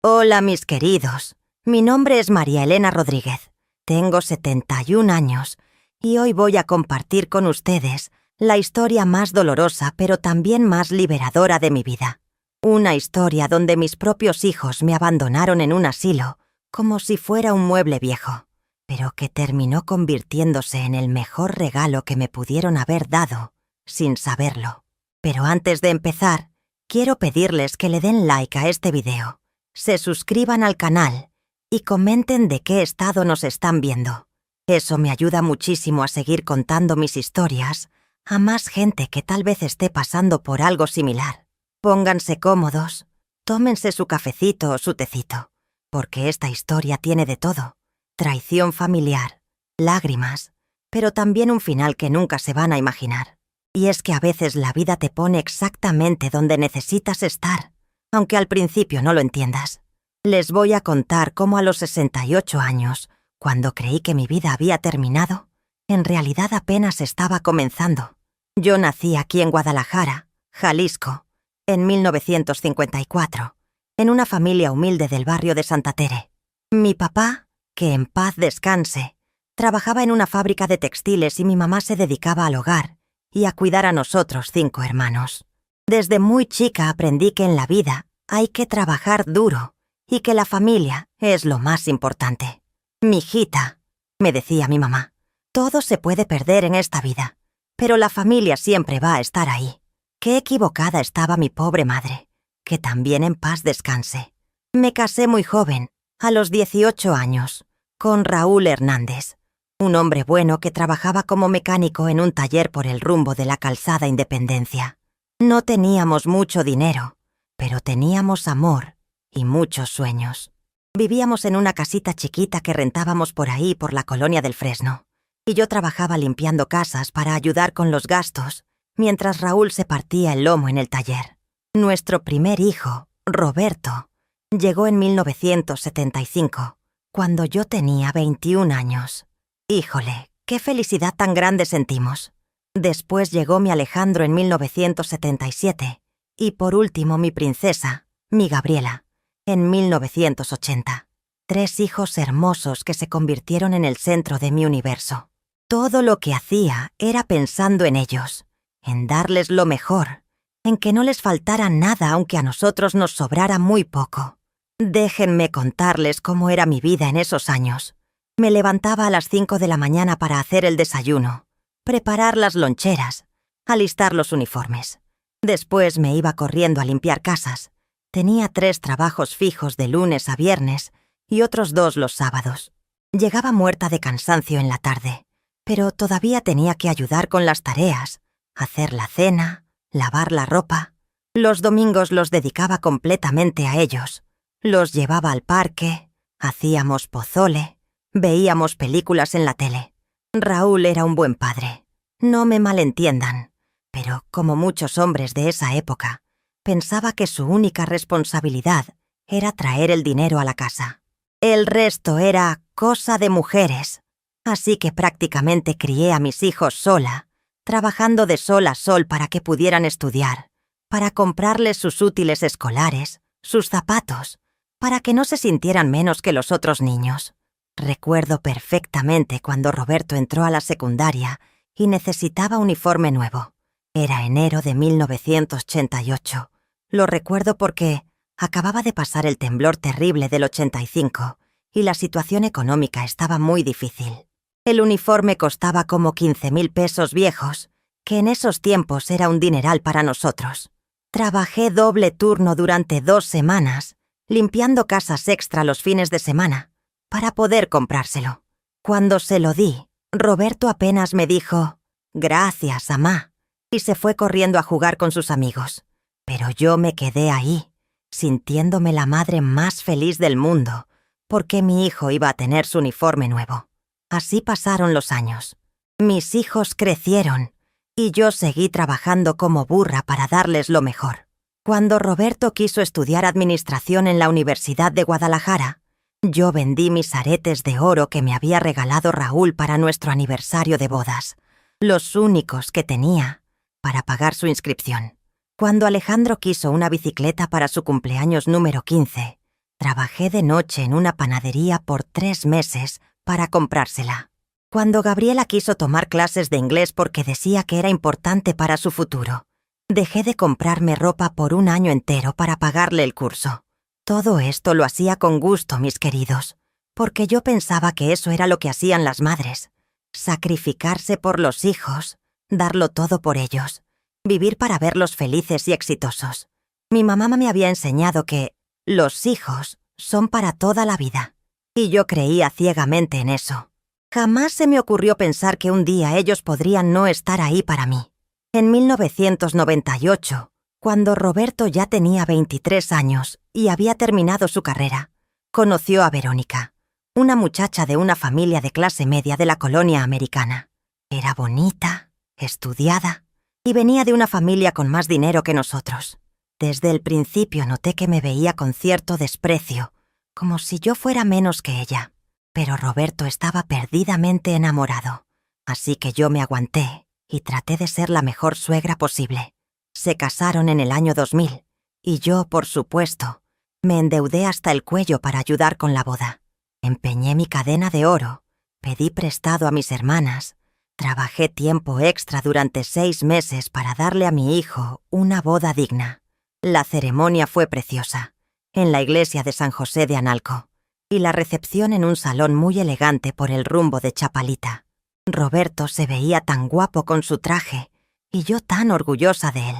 Hola, mis queridos. Mi nombre es María Elena Rodríguez. Tengo 71 años y hoy voy a compartir con ustedes la historia más dolorosa pero también más liberadora de mi vida. Una historia donde mis propios hijos me abandonaron en un asilo como si fuera un mueble viejo, pero que terminó convirtiéndose en el mejor regalo que me pudieron haber dado, sin saberlo. Pero antes de empezar, quiero pedirles que le den like a este video, se suscriban al canal y comenten de qué estado nos están viendo. Eso me ayuda muchísimo a seguir contando mis historias a más gente que tal vez esté pasando por algo similar. Pónganse cómodos, tómense su cafecito o su tecito, porque esta historia tiene de todo: traición familiar, lágrimas, pero también un final que nunca se van a imaginar. Y es que a veces la vida te pone exactamente donde necesitas estar, aunque al principio no lo entiendas. Les voy a contar cómo a los 68 años, cuando creí que mi vida había terminado, en realidad apenas estaba comenzando. Yo nací aquí en Guadalajara, Jalisco, en 1954, en una familia humilde del barrio de Santa Tere. Mi papá, que en paz descanse, trabajaba en una fábrica de textiles y mi mamá se dedicaba al hogar y a cuidar a nosotros 5 hermanos. Desde muy chica aprendí que en la vida hay que trabajar duro y que la familia es lo más importante. «Mijita», me decía mi mamá, «todo se puede perder en esta vida, pero la familia siempre va a estar ahí». Qué equivocada estaba mi pobre madre, que también en paz descanse. Me casé muy joven, a los 18 años, con Raúl Hernández, un hombre bueno que trabajaba como mecánico en un taller por el rumbo de la calzada Independencia. No teníamos mucho dinero, pero teníamos amor y muchos sueños. Vivíamos en una casita chiquita que rentábamos por ahí, por la colonia del Fresno, y yo trabajaba limpiando casas para ayudar con los gastos, mientras Raúl se partía el lomo en el taller. Nuestro primer hijo, Roberto, llegó en 1975, cuando yo tenía 21 años. Híjole, qué felicidad tan grande sentimos. Después llegó mi Alejandro en 1977 y por último mi princesa, mi Gabriela, en 1980. 3 hijos hermosos que se convirtieron en el centro de mi universo. Todo lo que hacía era pensando en ellos, en darles lo mejor, en que no les faltara nada aunque a nosotros nos sobrara muy poco. Déjenme contarles cómo era mi vida en esos años. Me levantaba a las 5 de la mañana para hacer el desayuno, preparar las loncheras, alistar los uniformes. Después me iba corriendo a limpiar casas. Tenía 3 trabajos fijos de lunes a viernes y otros 2 los sábados. Llegaba muerta de cansancio en la tarde, pero todavía tenía que ayudar con las tareas, hacer la cena, lavar la ropa. Los domingos los dedicaba completamente a ellos. Los llevaba al parque, hacíamos pozole, veíamos películas en la tele. Raúl era un buen padre. No me malentiendan, pero como muchos hombres de esa época, pensaba que su única responsabilidad era traer el dinero a la casa. El resto era cosa de mujeres. Así que prácticamente crié a mis hijos sola, trabajando de sol a sol para que pudieran estudiar, para comprarles sus útiles escolares, sus zapatos, para que no se sintieran menos que los otros niños. Recuerdo perfectamente cuando Roberto entró a la secundaria y necesitaba uniforme nuevo. Era enero de 1988. Lo recuerdo porque acababa de pasar el temblor terrible del 85 y la situación económica estaba muy difícil. El uniforme costaba como 15,000 pesos viejos, que en esos tiempos era un dineral para nosotros. Trabajé doble turno durante 2 semanas, limpiando casas extra los fines de semana, para poder comprárselo. Cuando se lo di, Roberto apenas me dijo, «Gracias, amá», y se fue corriendo a jugar con sus amigos. Pero yo me quedé ahí, sintiéndome la madre más feliz del mundo, porque mi hijo iba a tener su uniforme nuevo. Así pasaron los años. Mis hijos crecieron y yo seguí trabajando como burra para darles lo mejor. Cuando Roberto quiso estudiar administración en la Universidad de Guadalajara, yo vendí mis aretes de oro que me había regalado Raúl para nuestro aniversario de bodas, los únicos que tenía, para pagar su inscripción. Cuando Alejandro quiso una bicicleta para su cumpleaños número 15, Trabajé de noche en una panadería por 3 meses para comprársela. Cuando Gabriela quiso tomar clases de inglés porque decía que era importante para su futuro, dejé de comprarme ropa por 1 año entero para pagarle el curso. Todo esto lo hacía con gusto, mis queridos, porque yo pensaba que eso era lo que hacían las madres. Sacrificarse por los hijos, darlo todo por ellos, vivir para verlos felices y exitosos. Mi mamá me había enseñado que los hijos son para toda la vida, y yo creía ciegamente en eso. Jamás se me ocurrió pensar que un día ellos podrían no estar ahí para mí. En 1998, cuando Roberto ya tenía 23 años y había terminado su carrera, conoció a Verónica, una muchacha de una familia de clase media de la colonia americana. Era bonita, estudiada, y venía de una familia con más dinero que nosotros. Desde el principio noté que me veía con cierto desprecio, como si yo fuera menos que ella. Pero Roberto estaba perdidamente enamorado, así que yo me aguanté y traté de ser la mejor suegra posible. Se casaron en el año 2000, y yo, por supuesto, me endeudé hasta el cuello para ayudar con la boda. Empeñé mi cadena de oro, pedí prestado a mis hermanas, trabajé tiempo extra durante 6 meses para darle a mi hijo una boda digna. La ceremonia fue preciosa, en la iglesia de San José de Analco, y la recepción en un salón muy elegante por el rumbo de Chapalita. Roberto se veía tan guapo con su traje, y yo tan orgullosa de él.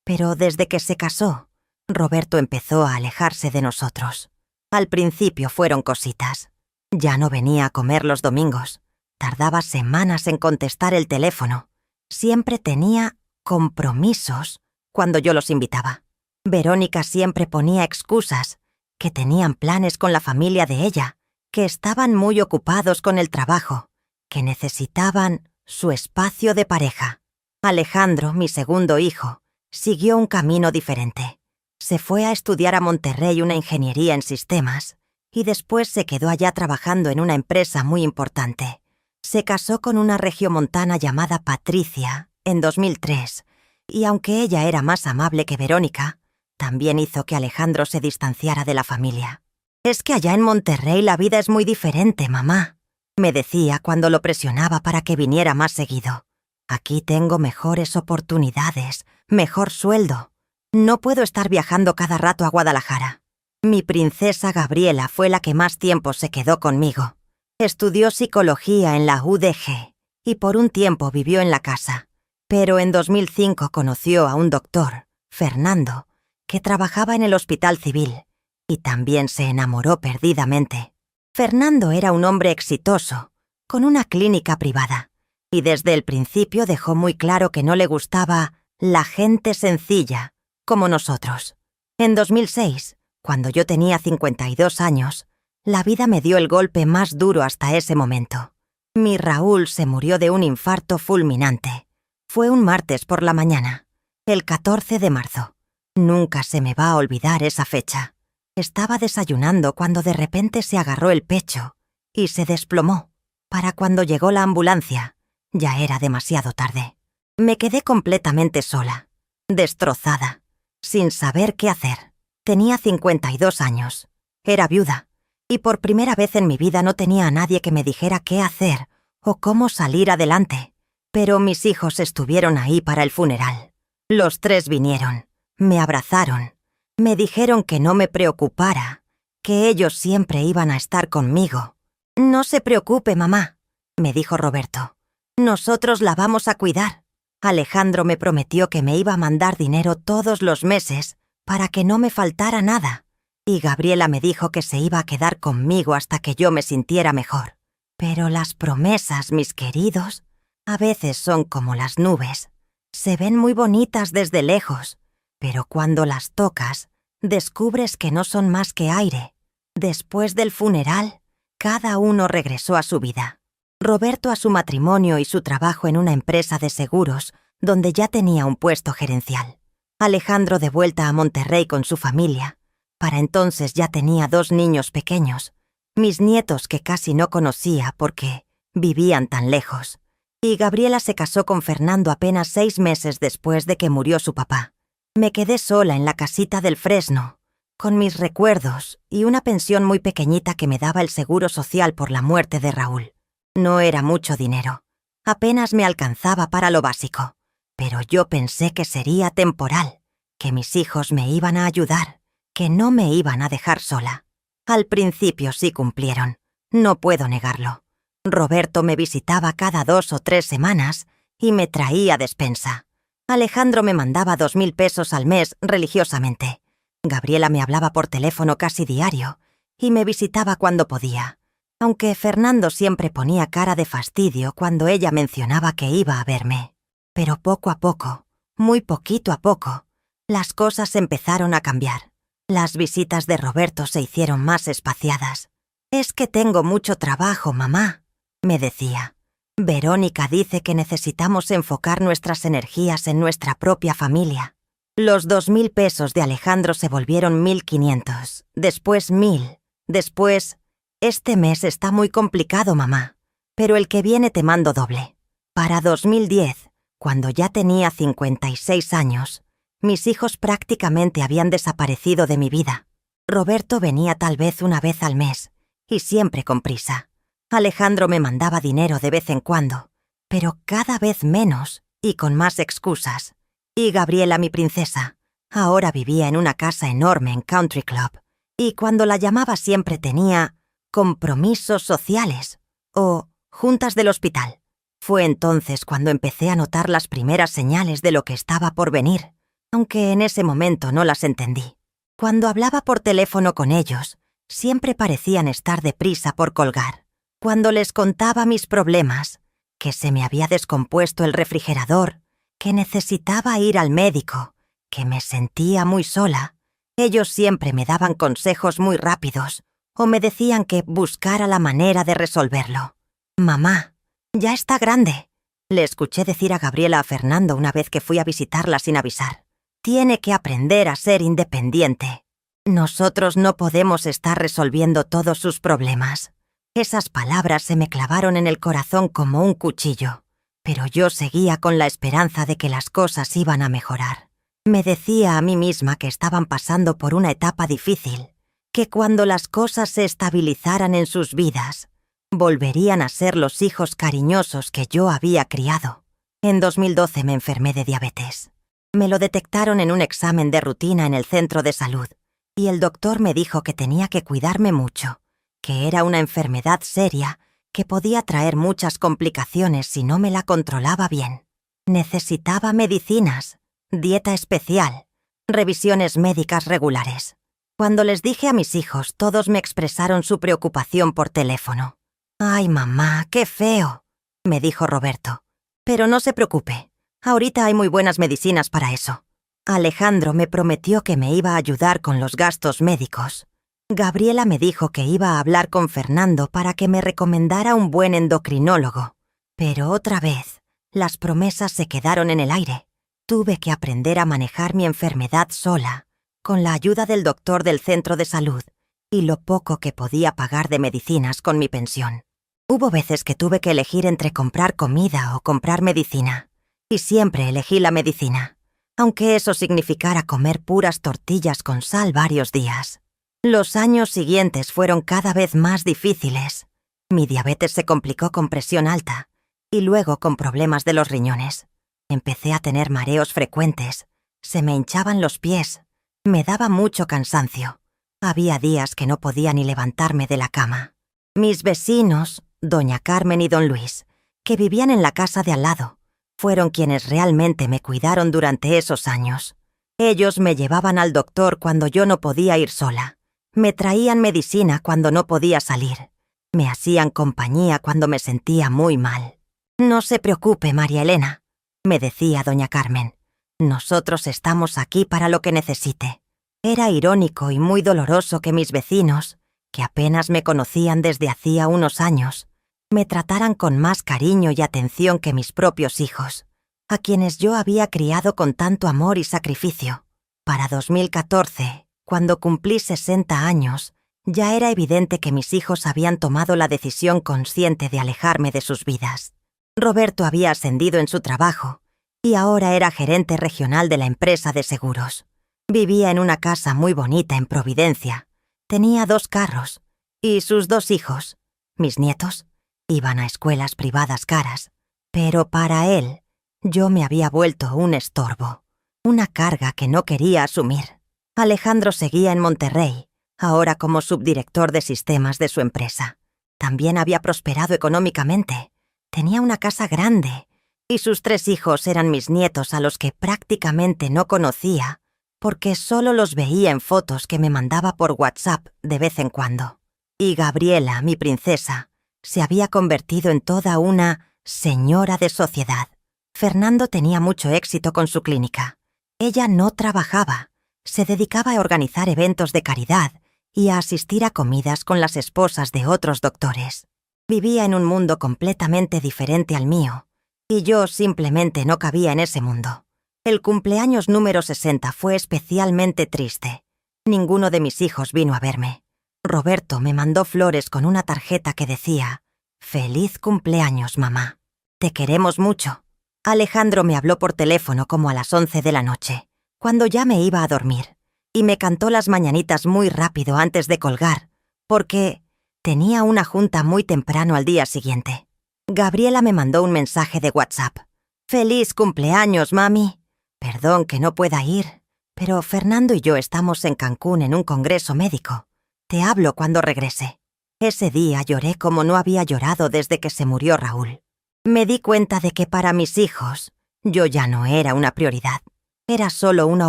Pero desde que se casó, Roberto empezó a alejarse de nosotros. Al principio fueron cositas. Ya no venía a comer los domingos. Tardaba semanas en contestar el teléfono. Siempre tenía compromisos cuando yo los invitaba. Verónica siempre ponía excusas, que tenían planes con la familia de ella, que estaban muy ocupados con el trabajo, que necesitaban su espacio de pareja. Alejandro, mi segundo hijo, siguió un camino diferente. Se fue a estudiar a Monterrey una ingeniería en sistemas y después se quedó allá trabajando en una empresa muy importante. Se casó con una regiomontana llamada Patricia en 2003 y aunque ella era más amable que Verónica, también hizo que Alejandro se distanciara de la familia. «Es que allá en Monterrey la vida es muy diferente, mamá», me decía cuando lo presionaba para que viniera más seguido. «Aquí tengo mejores oportunidades, mejor sueldo. No puedo estar viajando cada rato a Guadalajara». Mi princesa Gabriela fue la que más tiempo se quedó conmigo. Estudió psicología en la UDG y por un tiempo vivió en la casa. Pero en 2005 conoció a un doctor, Fernando, que trabajaba en el hospital civil, y también se enamoró perdidamente. Fernando era un hombre exitoso, con una clínica privada, y desde el principio dejó muy claro que no le gustaba la gente sencilla, como nosotros. En 2006, cuando yo tenía 52 años, la vida me dio el golpe más duro hasta ese momento. Mi Raúl se murió de un infarto fulminante. Fue un martes por la mañana, el 14 de marzo. Nunca se me va a olvidar esa fecha. Estaba desayunando cuando de repente se agarró el pecho y se desplomó. Para cuando llegó la ambulancia, ya era demasiado tarde. Me quedé completamente sola, destrozada, sin saber qué hacer. Tenía 52 años, era viuda, y por primera vez en mi vida no tenía a nadie que me dijera qué hacer o cómo salir adelante. Pero mis hijos estuvieron ahí para el funeral. Los 3 vinieron. Me abrazaron, me dijeron que no me preocupara, que ellos siempre iban a estar conmigo. «No se preocupe, mamá», me dijo Roberto. «Nosotros la vamos a cuidar». Alejandro me prometió que me iba a mandar dinero todos los meses para que no me faltara nada, y Gabriela me dijo que se iba a quedar conmigo hasta que yo me sintiera mejor. Pero las promesas, mis queridos, a veces son como las nubes. Se ven muy bonitas desde lejos, pero cuando las tocas, descubres que no son más que aire. Después del funeral, cada uno regresó a su vida. Roberto a su matrimonio y su trabajo en una empresa de seguros, donde ya tenía un puesto gerencial. Alejandro de vuelta a Monterrey con su familia. Para entonces ya tenía 2 niños pequeños, mis nietos que casi no conocía porque vivían tan lejos. Y Gabriela se casó con Fernando apenas 6 meses después de que murió su papá. Me quedé sola en la casita del Fresno, con mis recuerdos y una pensión muy pequeñita que me daba el seguro social por la muerte de Raúl. No era mucho dinero. Apenas me alcanzaba para lo básico. Pero yo pensé que sería temporal, que mis hijos me iban a ayudar, que no me iban a dejar sola. Al principio sí cumplieron, no puedo negarlo. Roberto me visitaba cada 2 o 3 semanas y me traía despensa. Alejandro me mandaba 2.000 pesos al mes religiosamente. Gabriela me hablaba por teléfono casi diario y me visitaba cuando podía, aunque Fernando siempre ponía cara de fastidio cuando ella mencionaba que iba a verme. Pero poco a poco, muy poquito a poco, las cosas empezaron a cambiar. Las visitas de Roberto se hicieron más espaciadas. «Es que tengo mucho trabajo, mamá», me decía. «Verónica dice que necesitamos enfocar nuestras energías en nuestra propia familia». Los 2.000 pesos de Alejandro se volvieron 1.500, después 1.000, después... «Este mes está muy complicado, mamá, pero el que viene te mando doble». Para 2010, cuando ya tenía 56 años, mis hijos prácticamente habían desaparecido de mi vida. Roberto venía tal vez una vez al mes, y siempre con prisa. Alejandro me mandaba dinero de vez en cuando, pero cada vez menos y con más excusas. Y Gabriela, mi princesa, ahora vivía en una casa enorme en Country Club, y cuando la llamaba siempre tenía compromisos sociales o juntas del hospital. Fue entonces cuando empecé a notar las primeras señales de lo que estaba por venir, aunque en ese momento no las entendí. Cuando hablaba por teléfono con ellos, siempre parecían estar deprisa por colgar. Cuando les contaba mis problemas, que se me había descompuesto el refrigerador, que necesitaba ir al médico, que me sentía muy sola, ellos siempre me daban consejos muy rápidos o me decían que buscara la manera de resolverlo. «Mamá, ya está grande», le escuché decir a Gabriela a Fernando una vez que fui a visitarla sin avisar. «Tiene que aprender a ser independiente. Nosotros no podemos estar resolviendo todos sus problemas». Esas palabras se me clavaron en el corazón como un cuchillo, pero yo seguía con la esperanza de que las cosas iban a mejorar. Me decía a mí misma que estaban pasando por una etapa difícil, que cuando las cosas se estabilizaran en sus vidas, volverían a ser los hijos cariñosos que yo había criado. En 2012 me enfermé de diabetes. Me lo detectaron en un examen de rutina en el centro de salud, y el doctor me dijo que tenía que cuidarme mucho, que era una enfermedad seria que podía traer muchas complicaciones si no me la controlaba bien. Necesitaba medicinas, dieta especial, revisiones médicas regulares. Cuando les dije a mis hijos, todos me expresaron su preocupación por teléfono. «Ay, mamá, qué feo», me dijo Roberto. «Pero no se preocupe, ahorita hay muy buenas medicinas para eso». Alejandro me prometió que me iba a ayudar con los gastos médicos. Gabriela me dijo que iba a hablar con Fernando para que me recomendara un buen endocrinólogo. Pero otra vez, las promesas se quedaron en el aire. Tuve que aprender a manejar mi enfermedad sola, con la ayuda del doctor del centro de salud y lo poco que podía pagar de medicinas con mi pensión. Hubo veces que tuve que elegir entre comprar comida o comprar medicina, y siempre elegí la medicina, aunque eso significara comer puras tortillas con sal varios días. Los años siguientes fueron cada vez más difíciles. Mi diabetes se complicó con presión alta y luego con problemas de los riñones. Empecé a tener mareos frecuentes, se me hinchaban los pies, me daba mucho cansancio. Había días que no podía ni levantarme de la cama. Mis vecinos, doña Carmen y don Luis, que vivían en la casa de al lado, fueron quienes realmente me cuidaron durante esos años. Ellos me llevaban al doctor cuando yo no podía ir sola. Me traían medicina cuando no podía salir. Me hacían compañía cuando me sentía muy mal. «No se preocupe, María Elena», me decía doña Carmen. «Nosotros estamos aquí para lo que necesite». Era irónico y muy doloroso que mis vecinos, que apenas me conocían desde hacía unos años, me trataran con más cariño y atención que mis propios hijos, a quienes yo había criado con tanto amor y sacrificio. Para 2014... Cuando cumplí 60 años, ya era evidente que mis hijos habían tomado la decisión consciente de alejarme de sus vidas. Roberto había ascendido en su trabajo y ahora era gerente regional de la empresa de seguros. Vivía en una casa muy bonita en Providencia. Tenía 2 carros y sus 2 hijos, mis nietos, iban a escuelas privadas caras. Pero para él, yo me había vuelto un estorbo, una carga que no quería asumir. Alejandro seguía en Monterrey, ahora como subdirector de sistemas de su empresa. También había prosperado económicamente. Tenía una casa grande y sus 3 hijos eran mis nietos a los que prácticamente no conocía porque solo los veía en fotos que me mandaba por WhatsApp de vez en cuando. Y Gabriela, mi princesa, se había convertido en toda una señora de sociedad. Fernando tenía mucho éxito con su clínica. Ella no trabajaba, se dedicaba a organizar eventos de caridad y a asistir a comidas con las esposas de otros doctores. Vivía en un mundo completamente diferente al mío, y yo simplemente no cabía en ese mundo. El cumpleaños número 60 fue especialmente triste. Ninguno de mis hijos vino a verme. Roberto me mandó flores con una tarjeta que decía: «Feliz cumpleaños, mamá. Te queremos mucho». Alejandro me habló por teléfono como a las 11 de la noche, cuando ya me iba a dormir, y me cantó las mañanitas muy rápido antes de colgar, porque tenía una junta muy temprano al día siguiente. Gabriela me mandó un mensaje de WhatsApp: «Feliz cumpleaños, mami. Perdón que no pueda ir, pero Fernando y yo estamos en Cancún en un congreso médico. Te hablo cuando regrese». Ese día lloré como no había llorado desde que se murió Raúl. Me di cuenta de que para mis hijos yo ya no era una prioridad. Era solo una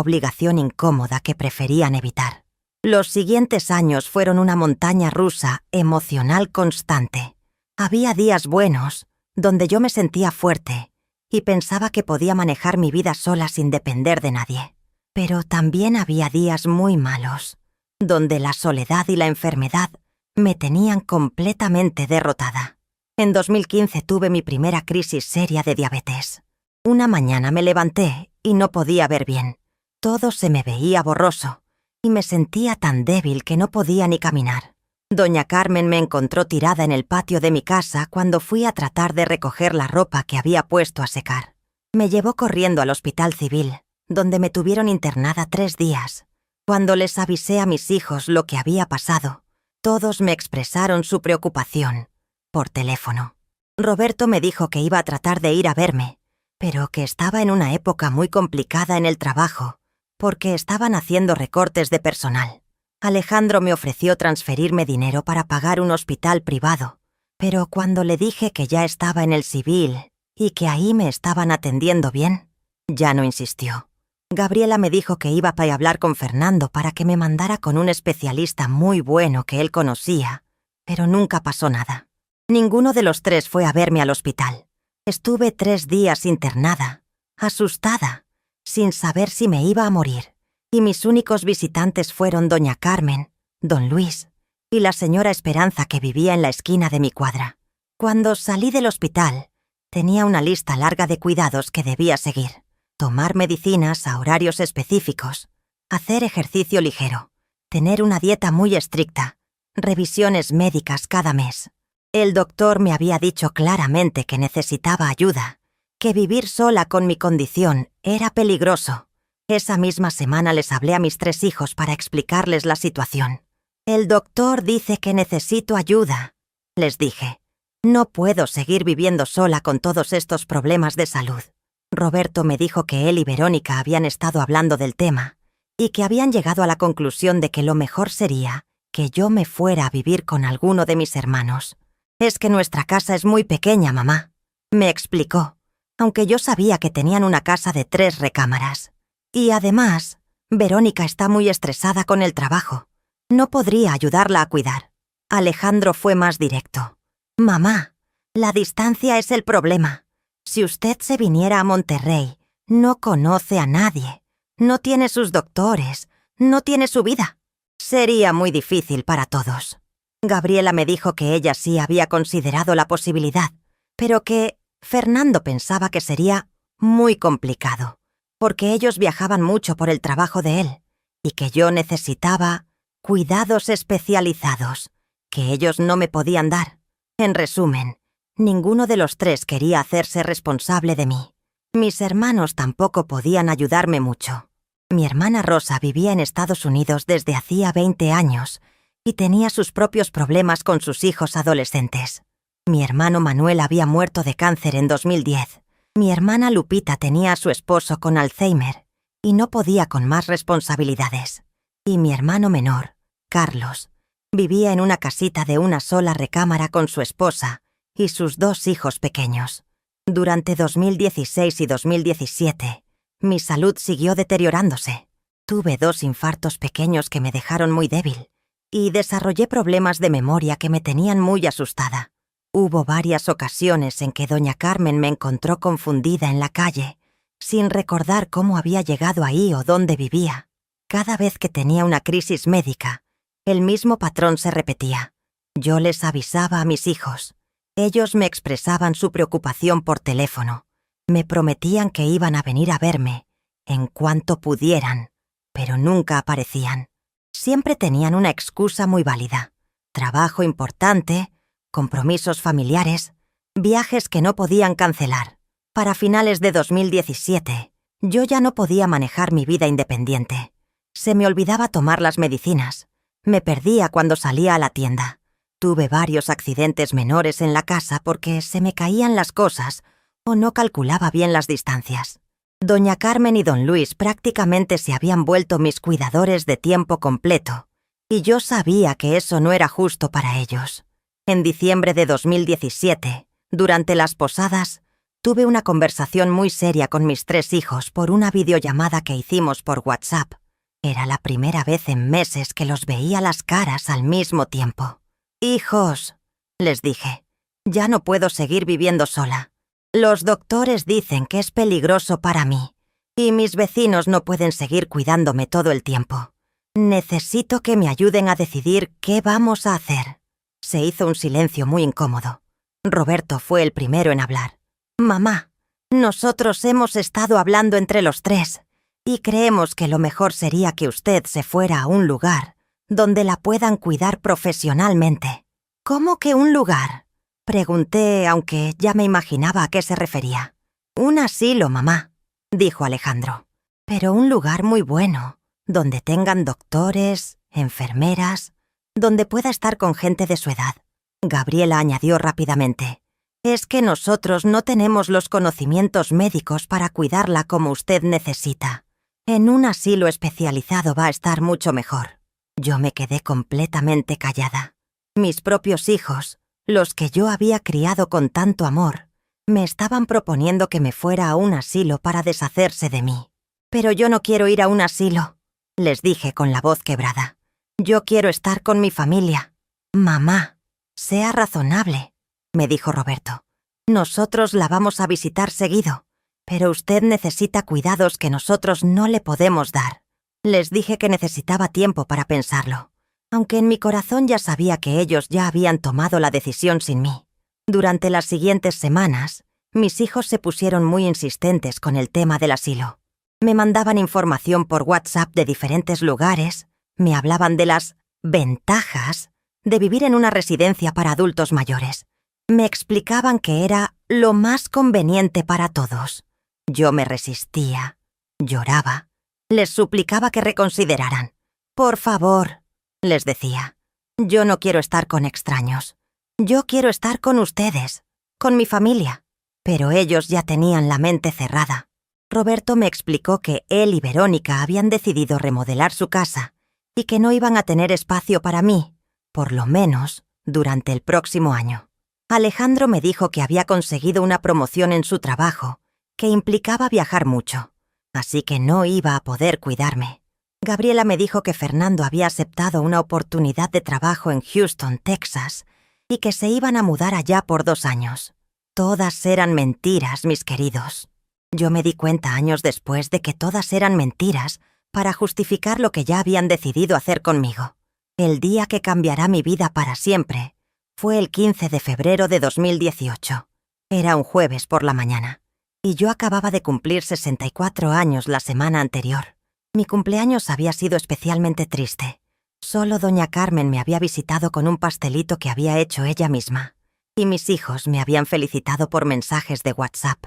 obligación incómoda que preferían evitar. Los siguientes años fueron una montaña rusa emocional constante. Había días buenos, donde yo me sentía fuerte y pensaba que podía manejar mi vida sola sin depender de nadie. Pero también había días muy malos, donde la soledad y la enfermedad me tenían completamente derrotada. En 2015 tuve mi primera crisis seria de diabetes. Una mañana me levanté y no podía ver bien. Todo se me veía borroso y me sentía tan débil que no podía ni caminar. Doña Carmen me encontró tirada en el patio de mi casa cuando fui a tratar de recoger la ropa que había puesto a secar. Me llevó corriendo al hospital civil, donde me tuvieron internada 3 días. Cuando les avisé a mis hijos lo que había pasado, todos me expresaron su preocupación por teléfono. Roberto me dijo que iba a tratar de ir a verme, pero que estaba en una época muy complicada en el trabajo, porque estaban haciendo recortes de personal. Alejandro me ofreció transferirme dinero para pagar un hospital privado, pero cuando le dije que ya estaba en el civil y que ahí me estaban atendiendo bien, ya no insistió. Gabriela me dijo que iba a hablar con Fernando para que me mandara con un especialista muy bueno que él conocía, pero nunca pasó nada. Ninguno de los 3 fue a verme al hospital. Estuve 3 días internada, asustada, sin saber si me iba a morir, y mis únicos visitantes fueron doña Carmen, don Luis y la señora Esperanza que vivía en la esquina de mi cuadra. Cuando salí del hospital, tenía una lista larga de cuidados que debía seguir: tomar medicinas a horarios específicos, hacer ejercicio ligero, tener una dieta muy estricta, revisiones médicas cada mes. El doctor me había dicho claramente que necesitaba ayuda, que vivir sola con mi condición era peligroso. Esa misma semana les hablé a mis 3 hijos para explicarles la situación. «El doctor dice que necesito ayuda», les dije. «No puedo seguir viviendo sola con todos estos problemas de salud». Roberto me dijo que él y Verónica habían estado hablando del tema y que habían llegado a la conclusión de que lo mejor sería que yo me fuera a vivir con alguno de mis hermanos. «Es que nuestra casa es muy pequeña, mamá», me explicó, aunque yo sabía que tenían una casa de 3 recámaras. «Y además, Verónica está muy estresada con el trabajo. No podría ayudarla a cuidar». Alejandro fue más directo. «Mamá, la distancia es el problema. Si usted se viniera a Monterrey, no conoce a nadie, no tiene sus doctores, no tiene su vida. Sería muy difícil para todos». Gabriela me dijo que ella sí había considerado la posibilidad, pero que Fernando pensaba que sería muy complicado, porque ellos viajaban mucho por el trabajo de él, y que yo necesitaba cuidados especializados, que ellos no me podían dar. En resumen, ninguno de los 3 quería hacerse responsable de mí. Mis hermanos tampoco podían ayudarme mucho. Mi hermana Rosa vivía en Estados Unidos desde hacía 20 años y tenía sus propios problemas con sus hijos adolescentes. Mi hermano Manuel había muerto de cáncer en 2010. Mi hermana Lupita tenía a su esposo con Alzheimer y no podía con más responsabilidades. Y mi hermano menor, Carlos, vivía en una casita de una sola recámara con su esposa y sus 2 hijos pequeños. Durante 2016 y 2017, mi salud siguió deteriorándose. Tuve 2 infartos pequeños que me dejaron muy débil y desarrollé problemas de memoria que me tenían muy asustada. Hubo varias ocasiones en que doña Carmen me encontró confundida en la calle, sin recordar cómo había llegado ahí o dónde vivía. Cada vez que tenía una crisis médica, el mismo patrón se repetía. Yo les avisaba a mis hijos. Ellos me expresaban su preocupación por teléfono. Me prometían que iban a venir a verme en cuanto pudieran, pero nunca aparecían. Siempre tenían una excusa muy válida. Trabajo importante, compromisos familiares, viajes que no podían cancelar. Para finales de 2017, yo ya no podía manejar mi vida independiente. Se me olvidaba tomar las medicinas. Me perdía cuando salía a la tienda. Tuve varios accidentes menores en la casa porque se me caían las cosas o no calculaba bien las distancias. Doña Carmen y don Luis prácticamente se habían vuelto mis cuidadores de tiempo completo, y yo sabía que eso no era justo para ellos. En diciembre de 2017, durante las posadas, tuve una conversación muy seria con mis 3 hijos por una videollamada que hicimos por WhatsApp. Era la primera vez en meses que los veía las caras al mismo tiempo. «Hijos», les dije, «ya no puedo seguir viviendo sola. Los doctores dicen que es peligroso para mí, y mis vecinos no pueden seguir cuidándome todo el tiempo. Necesito que me ayuden a decidir qué vamos a hacer». Se hizo un silencio muy incómodo. Roberto fue el primero en hablar. «Mamá, nosotros hemos estado hablando entre los 3, y creemos que lo mejor sería que usted se fuera a un lugar donde la puedan cuidar profesionalmente». «¿Cómo que un lugar?», pregunté, aunque ya me imaginaba a qué se refería. «Un asilo, mamá», dijo Alejandro. «Pero un lugar muy bueno, donde tengan doctores, enfermeras, donde pueda estar con gente de su edad». Gabriela añadió rápidamente. «Es que nosotros no tenemos los conocimientos médicos para cuidarla como usted necesita. En un asilo especializado va a estar mucho mejor». Yo me quedé completamente callada. Mis propios hijos, los que yo había criado con tanto amor, me estaban proponiendo que me fuera a un asilo para deshacerse de mí. «Pero yo no quiero ir a un asilo», les dije con la voz quebrada. «Yo quiero estar con mi familia». «Mamá, sea razonable», me dijo Roberto. «Nosotros la vamos a visitar seguido, pero usted necesita cuidados que nosotros no le podemos dar». Les dije que necesitaba tiempo para pensarlo, aunque en mi corazón ya sabía que ellos ya habían tomado la decisión sin mí. Durante las siguientes semanas, mis hijos se pusieron muy insistentes con el tema del asilo. Me mandaban información por WhatsApp de diferentes lugares, me hablaban de las ventajas de vivir en una residencia para adultos mayores. Me explicaban que era lo más conveniente para todos. Yo me resistía, lloraba. Les suplicaba que reconsideraran. «Por favor», les decía, «yo no quiero estar con extraños. Yo quiero estar con ustedes, con mi familia». Pero ellos ya tenían la mente cerrada. Roberto me explicó que él y Verónica habían decidido remodelar su casa y que no iban a tener espacio para mí, por lo menos durante el próximo año. Alejandro me dijo que había conseguido una promoción en su trabajo que implicaba viajar mucho, así que no iba a poder cuidarme. Gabriela me dijo que Fernando había aceptado una oportunidad de trabajo en Houston, Texas, y que se iban a mudar allá por 2 años. Todas eran mentiras, mis queridos. Yo me di cuenta años después de que todas eran mentiras para justificar lo que ya habían decidido hacer conmigo. El día que cambiará mi vida para siempre fue el 15 de febrero de 2018. Era un jueves por la mañana, y yo acababa de cumplir 64 años la semana anterior. Mi cumpleaños había sido especialmente triste. Solo doña Carmen me había visitado con un pastelito que había hecho ella misma, y mis hijos me habían felicitado por mensajes de WhatsApp.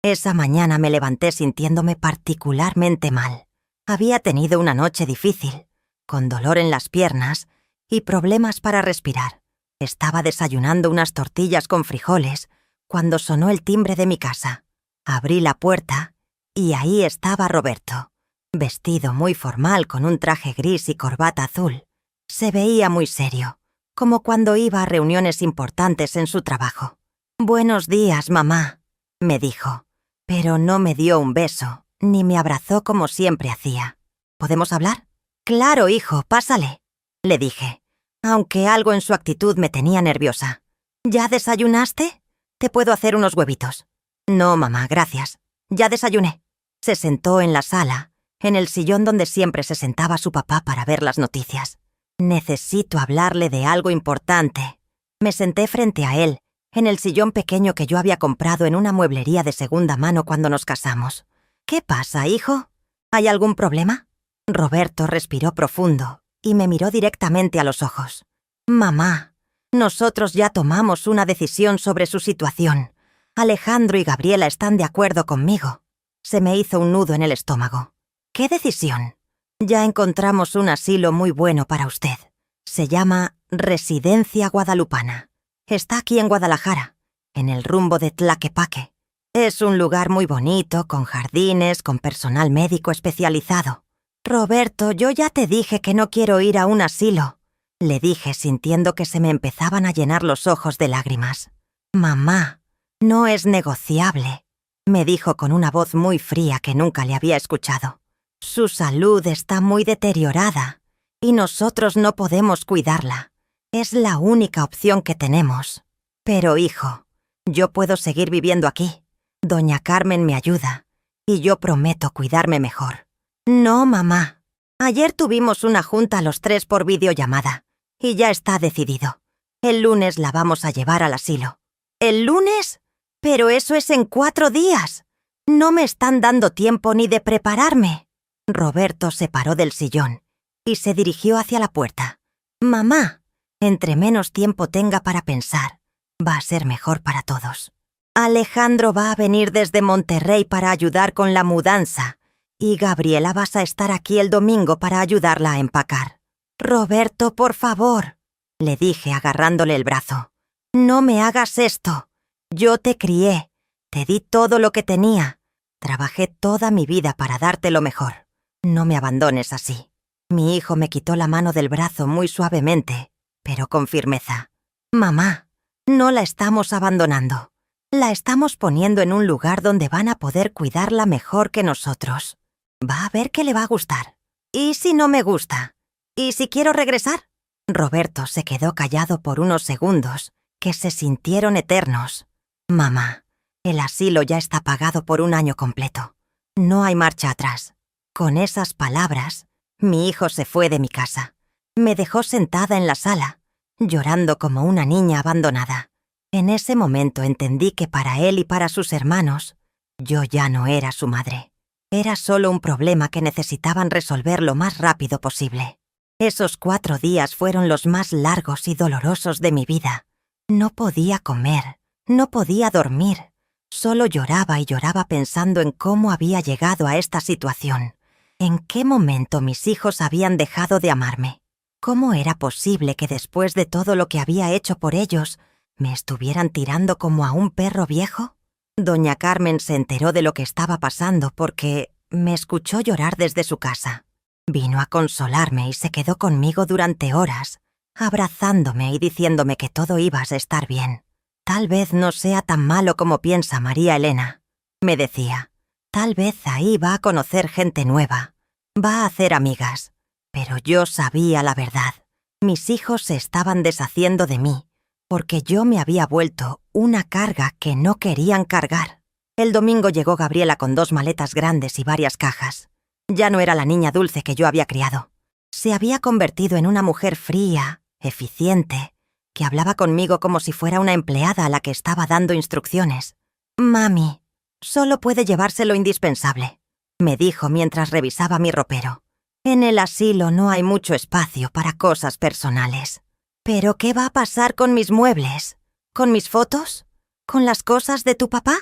Esa mañana me levanté sintiéndome particularmente mal. Había tenido una noche difícil, con dolor en las piernas y problemas para respirar. Estaba desayunando unas tortillas con frijoles cuando sonó el timbre de mi casa. Abrí la puerta y ahí estaba Roberto, vestido muy formal con un traje gris y corbata azul. Se veía muy serio, como cuando iba a reuniones importantes en su trabajo. «Buenos días, mamá», me dijo, pero no me dio un beso, ni me abrazó como siempre hacía. «¿Podemos hablar?» «Claro, hijo, pásale», le dije, aunque algo en su actitud me tenía nerviosa. «¿Ya desayunaste? Te puedo hacer unos huevitos». «No, mamá, gracias. Ya desayuné». Se sentó en la sala, en el sillón donde siempre se sentaba su papá para ver las noticias. «Necesito hablarle de algo importante». Me senté frente a él, en el sillón pequeño que yo había comprado en una mueblería de segunda mano cuando nos casamos. «¿Qué pasa, hijo? ¿Hay algún problema?» Roberto respiró profundo y me miró directamente a los ojos. «Mamá, nosotros ya tomamos una decisión sobre su situación. Alejandro y Gabriela están de acuerdo conmigo». Se me hizo un nudo en el estómago. «¿Qué decisión?» «Ya encontramos un asilo muy bueno para usted. Se llama Residencia Guadalupana. Está aquí en Guadalajara, en el rumbo de Tlaquepaque. Es un lugar muy bonito, con jardines, con personal médico especializado». «Roberto, yo ya te dije que no quiero ir a un asilo», le dije sintiendo que se me empezaban a llenar los ojos de lágrimas. «Mamá, no es negociable», me dijo con una voz muy fría que nunca le había escuchado. «Su salud está muy deteriorada y nosotros no podemos cuidarla. Es la única opción que tenemos. Pero, hijo, yo puedo seguir viviendo aquí. Doña Carmen me ayuda y yo prometo cuidarme mejor». «No, mamá. Ayer tuvimos una junta los tres por videollamada y ya está decidido. El lunes la vamos a llevar al asilo». «¿El lunes? Pero eso es en 4 días. No me están dando tiempo ni de prepararme». Roberto se paró del sillón y se dirigió hacia la puerta. «Mamá, entre menos tiempo tenga para pensar, va a ser mejor para todos. Alejandro va a venir desde Monterrey para ayudar con la mudanza y Gabriela vas a estar aquí el domingo para ayudarla a empacar». «Roberto, por favor», le dije agarrándole el brazo. «No me hagas esto. Yo te crié, te di todo lo que tenía. Trabajé toda mi vida para darte lo mejor. No me abandones así». Mi hijo me quitó la mano del brazo muy suavemente, pero con firmeza. «Mamá, no la estamos abandonando. La estamos poniendo en un lugar donde van a poder cuidarla mejor que nosotros. Va a ver que le va a gustar. ¿Y si no me gusta? ¿Y si quiero regresar?» Roberto se quedó callado por unos segundos, que se sintieron eternos. «Mamá, el asilo ya está pagado por 1 año completo. No hay marcha atrás». Con esas palabras, mi hijo se fue de mi casa. Me dejó sentada en la sala, llorando como una niña abandonada. En ese momento entendí que para él y para sus hermanos, yo ya no era su madre. Era solo un problema que necesitaban resolver lo más rápido posible. Esos 4 días fueron los más largos y dolorosos de mi vida. No podía comer, no podía dormir. Solo lloraba y lloraba pensando en cómo había llegado a esta situación. ¿En qué momento mis hijos habían dejado de amarme? ¿Cómo era posible que después de todo lo que había hecho por ellos, me estuvieran tirando como a un perro viejo? Doña Carmen se enteró de lo que estaba pasando porque me escuchó llorar desde su casa. Vino a consolarme y se quedó conmigo durante horas, abrazándome y diciéndome que todo iba a estar bien. «Tal vez no sea tan malo como piensa María Elena», me decía. «Tal vez ahí va a conocer gente nueva, va a hacer amigas». Pero yo sabía la verdad. Mis hijos se estaban deshaciendo de mí, porque yo me había vuelto una carga que no querían cargar. El domingo llegó Gabriela con 2 maletas grandes y varias cajas. Ya no era la niña dulce que yo había criado. Se había convertido en una mujer fría, eficiente, que hablaba conmigo como si fuera una empleada a la que estaba dando instrucciones. «Mami, solo puede llevarse lo indispensable», me dijo mientras revisaba mi ropero. «En el asilo no hay mucho espacio para cosas personales». «¿Pero qué va a pasar con mis muebles? ¿Con mis fotos? ¿Con las cosas de tu papá?»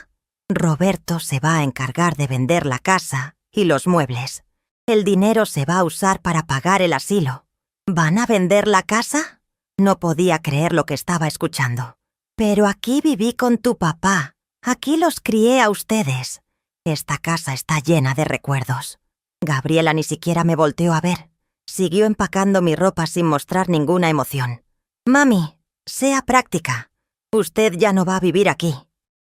«Roberto se va a encargar de vender la casa y los muebles. El dinero se va a usar para pagar el asilo. ¿Van a vender la casa? No podía creer lo que estaba escuchando. Pero aquí viví con tu papá. Aquí los crié a ustedes. Esta casa está llena de recuerdos. Gabriela ni siquiera me volteó a ver. Siguió empacando mi ropa sin mostrar ninguna emoción. Mami, sea práctica. Usted ya no va a vivir aquí.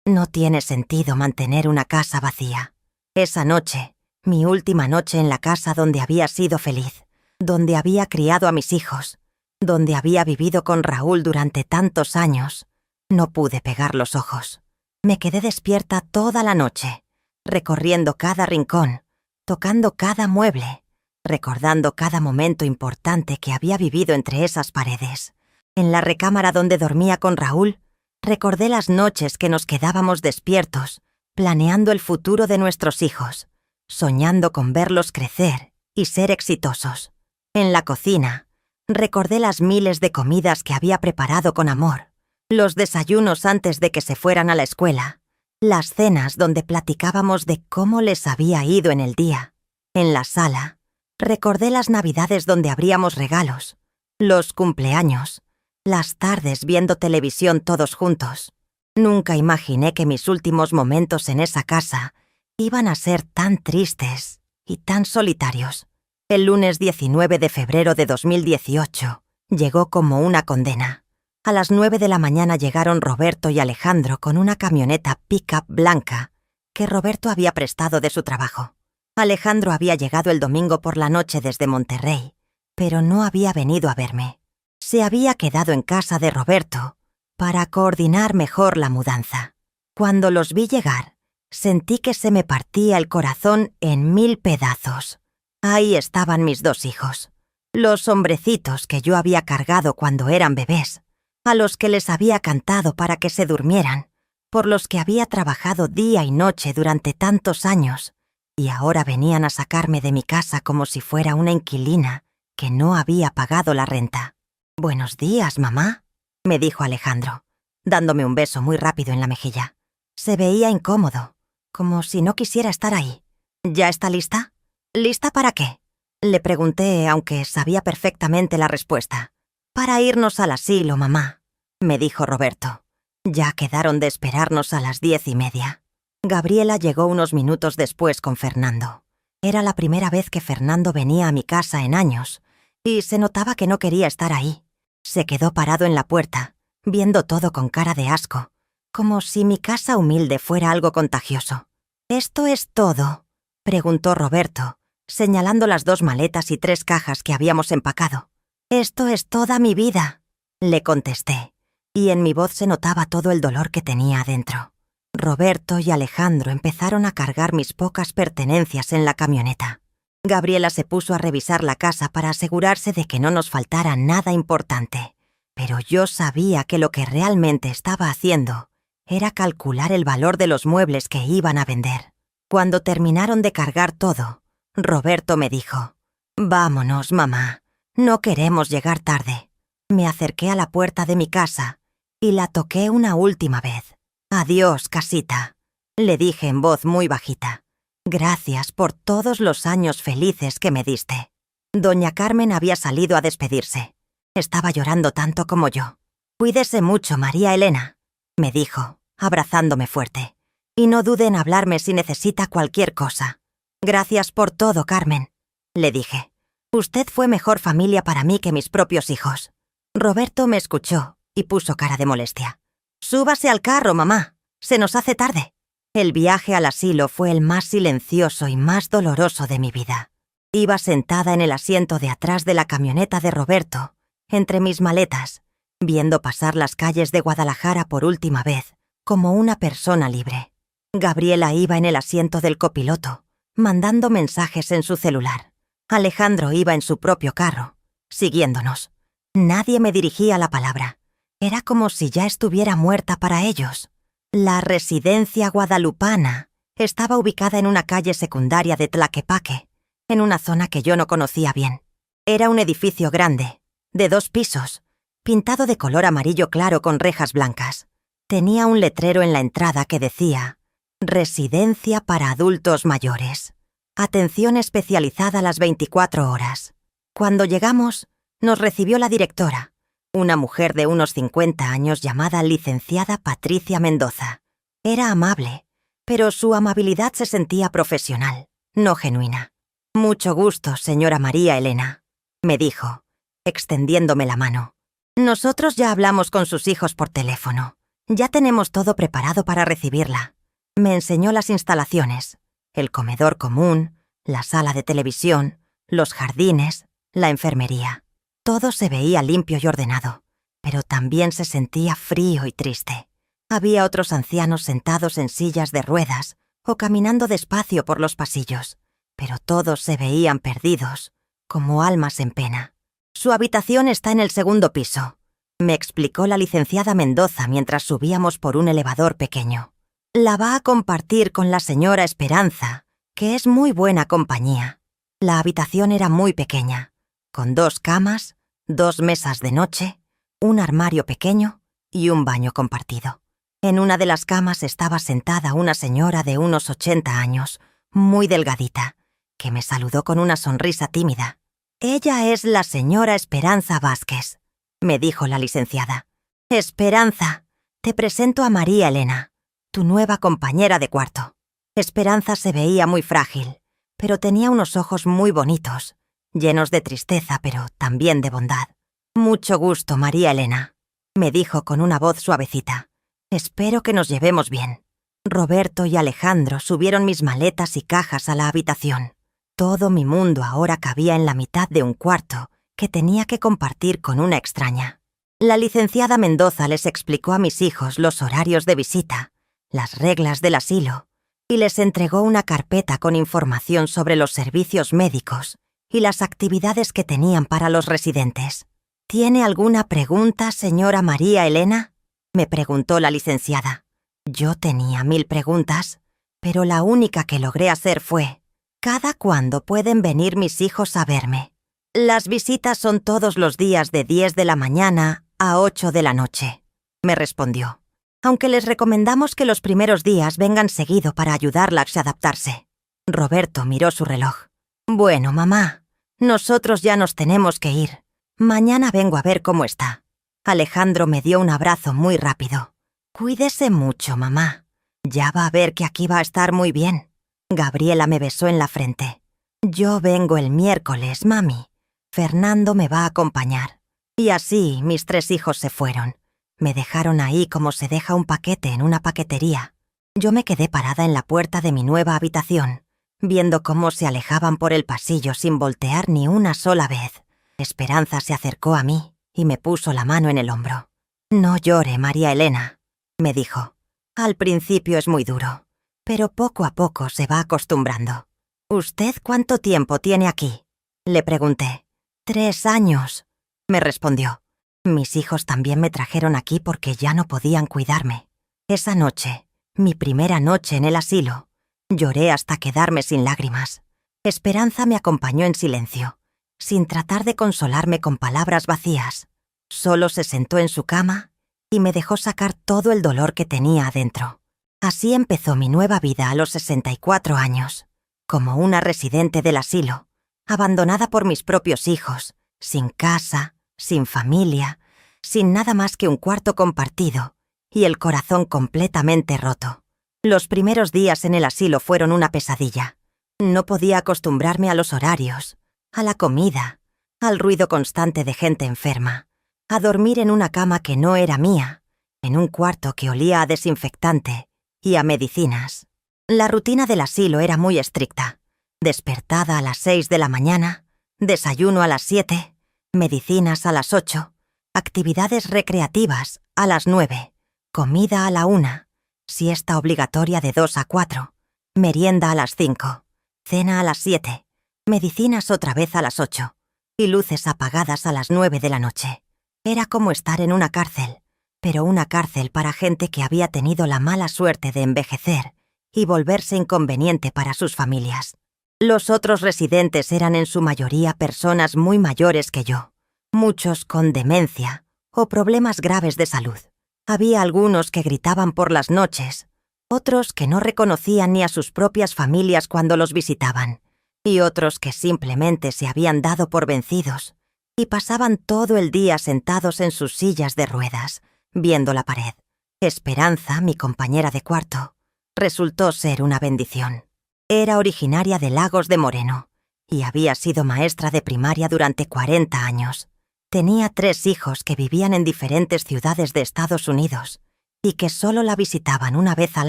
No tiene sentido mantener una casa vacía. Esa noche, mi última noche en la casa donde había sido feliz, donde había criado a mis hijos, donde había vivido con Raúl durante tantos años, no pude pegar los ojos. Me quedé despierta toda la noche, recorriendo cada rincón, tocando cada mueble, recordando cada momento importante que había vivido entre esas paredes. En la recámara donde dormía con Raúl, recordé las noches que nos quedábamos despiertos, planeando el futuro de nuestros hijos, soñando con verlos crecer y ser exitosos. En la cocina, recordé las miles de comidas que había preparado con amor, los desayunos antes de que se fueran a la escuela, las cenas donde platicábamos de cómo les había ido en el día. En la sala, recordé las navidades donde abríamos regalos, los cumpleaños, las tardes viendo televisión todos juntos. Nunca imaginé que mis últimos momentos en esa casa iban a ser tan tristes y tan solitarios. El lunes 19 de febrero de 2018 llegó como una condena. A las 9 de la mañana llegaron Roberto y Alejandro con una camioneta pick-up blanca que Roberto había prestado de su trabajo. Alejandro había llegado el domingo por la noche desde Monterrey, pero no había venido a verme. Se había quedado en casa de Roberto para coordinar mejor la mudanza. Cuando los vi llegar, sentí que se me partía el corazón en 1000 pedazos. Ahí estaban mis 2 hijos, los hombrecitos que yo había cargado cuando eran bebés, a los que les había cantado para que se durmieran, por los que había trabajado día y noche durante tantos años, y ahora venían a sacarme de mi casa como si fuera una inquilina que no había pagado la renta. «Buenos días, mamá», me dijo Alejandro, dándome un beso muy rápido en la mejilla. Se veía incómodo, como si no quisiera estar ahí. «¿Ya está lista?» «¿Lista para qué?», le pregunté, aunque sabía perfectamente la respuesta. «Para irnos al asilo, mamá», me dijo Roberto. Ya quedaron de esperarnos a las 10:30. Gabriela llegó unos minutos después con Fernando. Era la primera vez que Fernando venía a mi casa en años, y se notaba que no quería estar ahí. Se quedó parado en la puerta, viendo todo con cara de asco, como si mi casa humilde fuera algo contagioso. «¿Esto es todo?», preguntó Roberto, señalando las 2 maletas y 3 cajas que habíamos empacado. «Esto es toda mi vida», le contesté, y en mi voz se notaba todo el dolor que tenía adentro. Roberto y Alejandro empezaron a cargar mis pocas pertenencias en la camioneta. Gabriela se puso a revisar la casa para asegurarse de que no nos faltara nada importante, pero yo sabía que lo que realmente estaba haciendo era calcular el valor de los muebles que iban a vender. Cuando terminaron de cargar todo, Roberto me dijo: «Vámonos, mamá, no queremos llegar tarde». Me acerqué a la puerta de mi casa y la toqué una última vez. «Adiós, casita», le dije en voz muy bajita. «Gracias por todos los años felices que me diste». Doña Carmen había salido a despedirse. Estaba llorando tanto como yo. «Cuídese mucho, María Elena», me dijo, abrazándome fuerte. «Y no dude en hablarme si necesita cualquier cosa». «Gracias por todo, Carmen», le dije. «Usted fue mejor familia para mí que mis propios hijos». Roberto me escuchó y puso cara de molestia. «Súbase al carro, mamá. Se nos hace tarde». El viaje al asilo fue el más silencioso y más doloroso de mi vida. Iba sentada en el asiento de atrás de la camioneta de Roberto, entre mis maletas, viendo pasar las calles de Guadalajara por última vez, como una persona libre. Gabriela iba en el asiento del copiloto, mandando mensajes en su celular. Alejandro iba en su propio carro, siguiéndonos. Nadie me dirigía la palabra. Era como si ya estuviera muerta para ellos. La residencia guadalupana estaba ubicada en una calle secundaria de Tlaquepaque, en una zona que yo no conocía bien. Era un edificio grande, de 2 pisos, pintado de color amarillo claro con rejas blancas. Tenía un letrero en la entrada que decía: «Residencia para adultos mayores». Atención especializada las 24 horas. Cuando llegamos, nos recibió la directora, una mujer de unos 50 años llamada licenciada Patricia Mendoza. Era amable, pero su amabilidad se sentía profesional, no genuina. «Mucho gusto, señora María Elena», me dijo, extendiéndome la mano. «Nosotros ya hablamos con sus hijos por teléfono. Ya tenemos todo preparado para recibirla». Me enseñó las instalaciones, el comedor común, la sala de televisión, los jardines, la enfermería. Todo se veía limpio y ordenado, pero también se sentía frío y triste. Había otros ancianos sentados en sillas de ruedas o caminando despacio por los pasillos, pero todos se veían perdidos, como almas en pena. «Su habitación está en el segundo piso», me explicó la licenciada Mendoza mientras subíamos por un elevador pequeño. «La va a compartir con la señora Esperanza, que es muy buena compañía». La habitación era muy pequeña, con 2 camas, 2 mesas de noche, un armario pequeño y un baño compartido. En una de las camas estaba sentada una señora de unos 80 años, muy delgadita, que me saludó con una sonrisa tímida. «Ella es la señora Esperanza Vázquez», me dijo la licenciada. «Esperanza, te presento a María Elena, tu nueva compañera de cuarto». Esperanza se veía muy frágil, pero tenía unos ojos muy bonitos, llenos de tristeza, pero también de bondad. «Mucho gusto, María Elena», me dijo con una voz suavecita. «Espero que nos llevemos bien». Roberto y Alejandro subieron mis maletas y cajas a la habitación. Todo mi mundo ahora cabía en la mitad de un cuarto que tenía que compartir con una extraña. La licenciada Mendoza les explicó a mis hijos los horarios de visita, las reglas del asilo, y les entregó una carpeta con información sobre los servicios médicos y las actividades que tenían para los residentes. «¿Tiene alguna pregunta, señora María Elena?», me preguntó la licenciada. Yo tenía 1000 preguntas, pero la única que logré hacer fue: «¿Cada cuándo pueden venir mis hijos a verme?». «Las visitas son todos los días de 10 de la mañana a 8 de la noche», me respondió. «Aunque les recomendamos que los primeros días vengan seguido para ayudarla a adaptarse». Roberto miró su reloj. «Bueno, mamá, nosotros ya nos tenemos que ir. Mañana vengo a ver cómo está». Alejandro me dio un abrazo muy rápido. «Cuídese mucho, mamá. Ya va a ver que aquí va a estar muy bien». Gabriela me besó en la frente. «Yo vengo el miércoles, mami. Fernando me va a acompañar». Y así mis 3 hijos se fueron. Me dejaron ahí como se deja un paquete en una paquetería. Yo me quedé parada en la puerta de mi nueva habitación, viendo cómo se alejaban por el pasillo sin voltear ni una sola vez. Esperanza se acercó a mí y me puso la mano en el hombro. «No llore, María Elena», me dijo. «Al principio es muy duro, pero poco a poco se va acostumbrando». «¿Usted cuánto tiempo tiene aquí?», le pregunté. 3 años, me respondió. Mis hijos también me trajeron aquí porque ya no podían cuidarme. Esa noche, mi primera noche en el asilo, lloré hasta quedarme sin lágrimas. Esperanza me acompañó en silencio, sin tratar de consolarme con palabras vacías. Solo se sentó en su cama y me dejó sacar todo el dolor que tenía adentro. Así empezó mi nueva vida a los 64 años, como una residente del asilo, abandonada por mis propios hijos, sin casa, sin familia, sin nada más que un cuarto compartido y el corazón completamente roto. Los primeros días en el asilo fueron una pesadilla. No podía acostumbrarme a los horarios, a la comida, al ruido constante de gente enferma, a dormir en una cama que no era mía, en un cuarto que olía a desinfectante y a medicinas. La rutina del asilo era muy estricta. Despertada a las 6 de la mañana, desayuno a las 7, medicinas a las 8, actividades recreativas a las 9, comida a la 1, siesta obligatoria de 2 a 4, merienda a las 5, cena a las 7, medicinas otra vez a las 8 y luces apagadas a las 9 de la noche. Era como estar en una cárcel, pero una cárcel para gente que había tenido la mala suerte de envejecer y volverse inconveniente para sus familias. Los otros residentes eran en su mayoría personas muy mayores que yo, muchos con demencia o problemas graves de salud. Había algunos que gritaban por las noches, otros que no reconocían ni a sus propias familias cuando los visitaban, y otros que simplemente se habían dado por vencidos y pasaban todo el día sentados en sus sillas de ruedas, viendo la pared. Esperanza, mi compañera de cuarto, resultó ser una bendición. Era originaria de Lagos de Moreno y había sido maestra de primaria durante 40 años. Tenía 3 hijos que vivían en diferentes ciudades de Estados Unidos y que solo la visitaban una vez al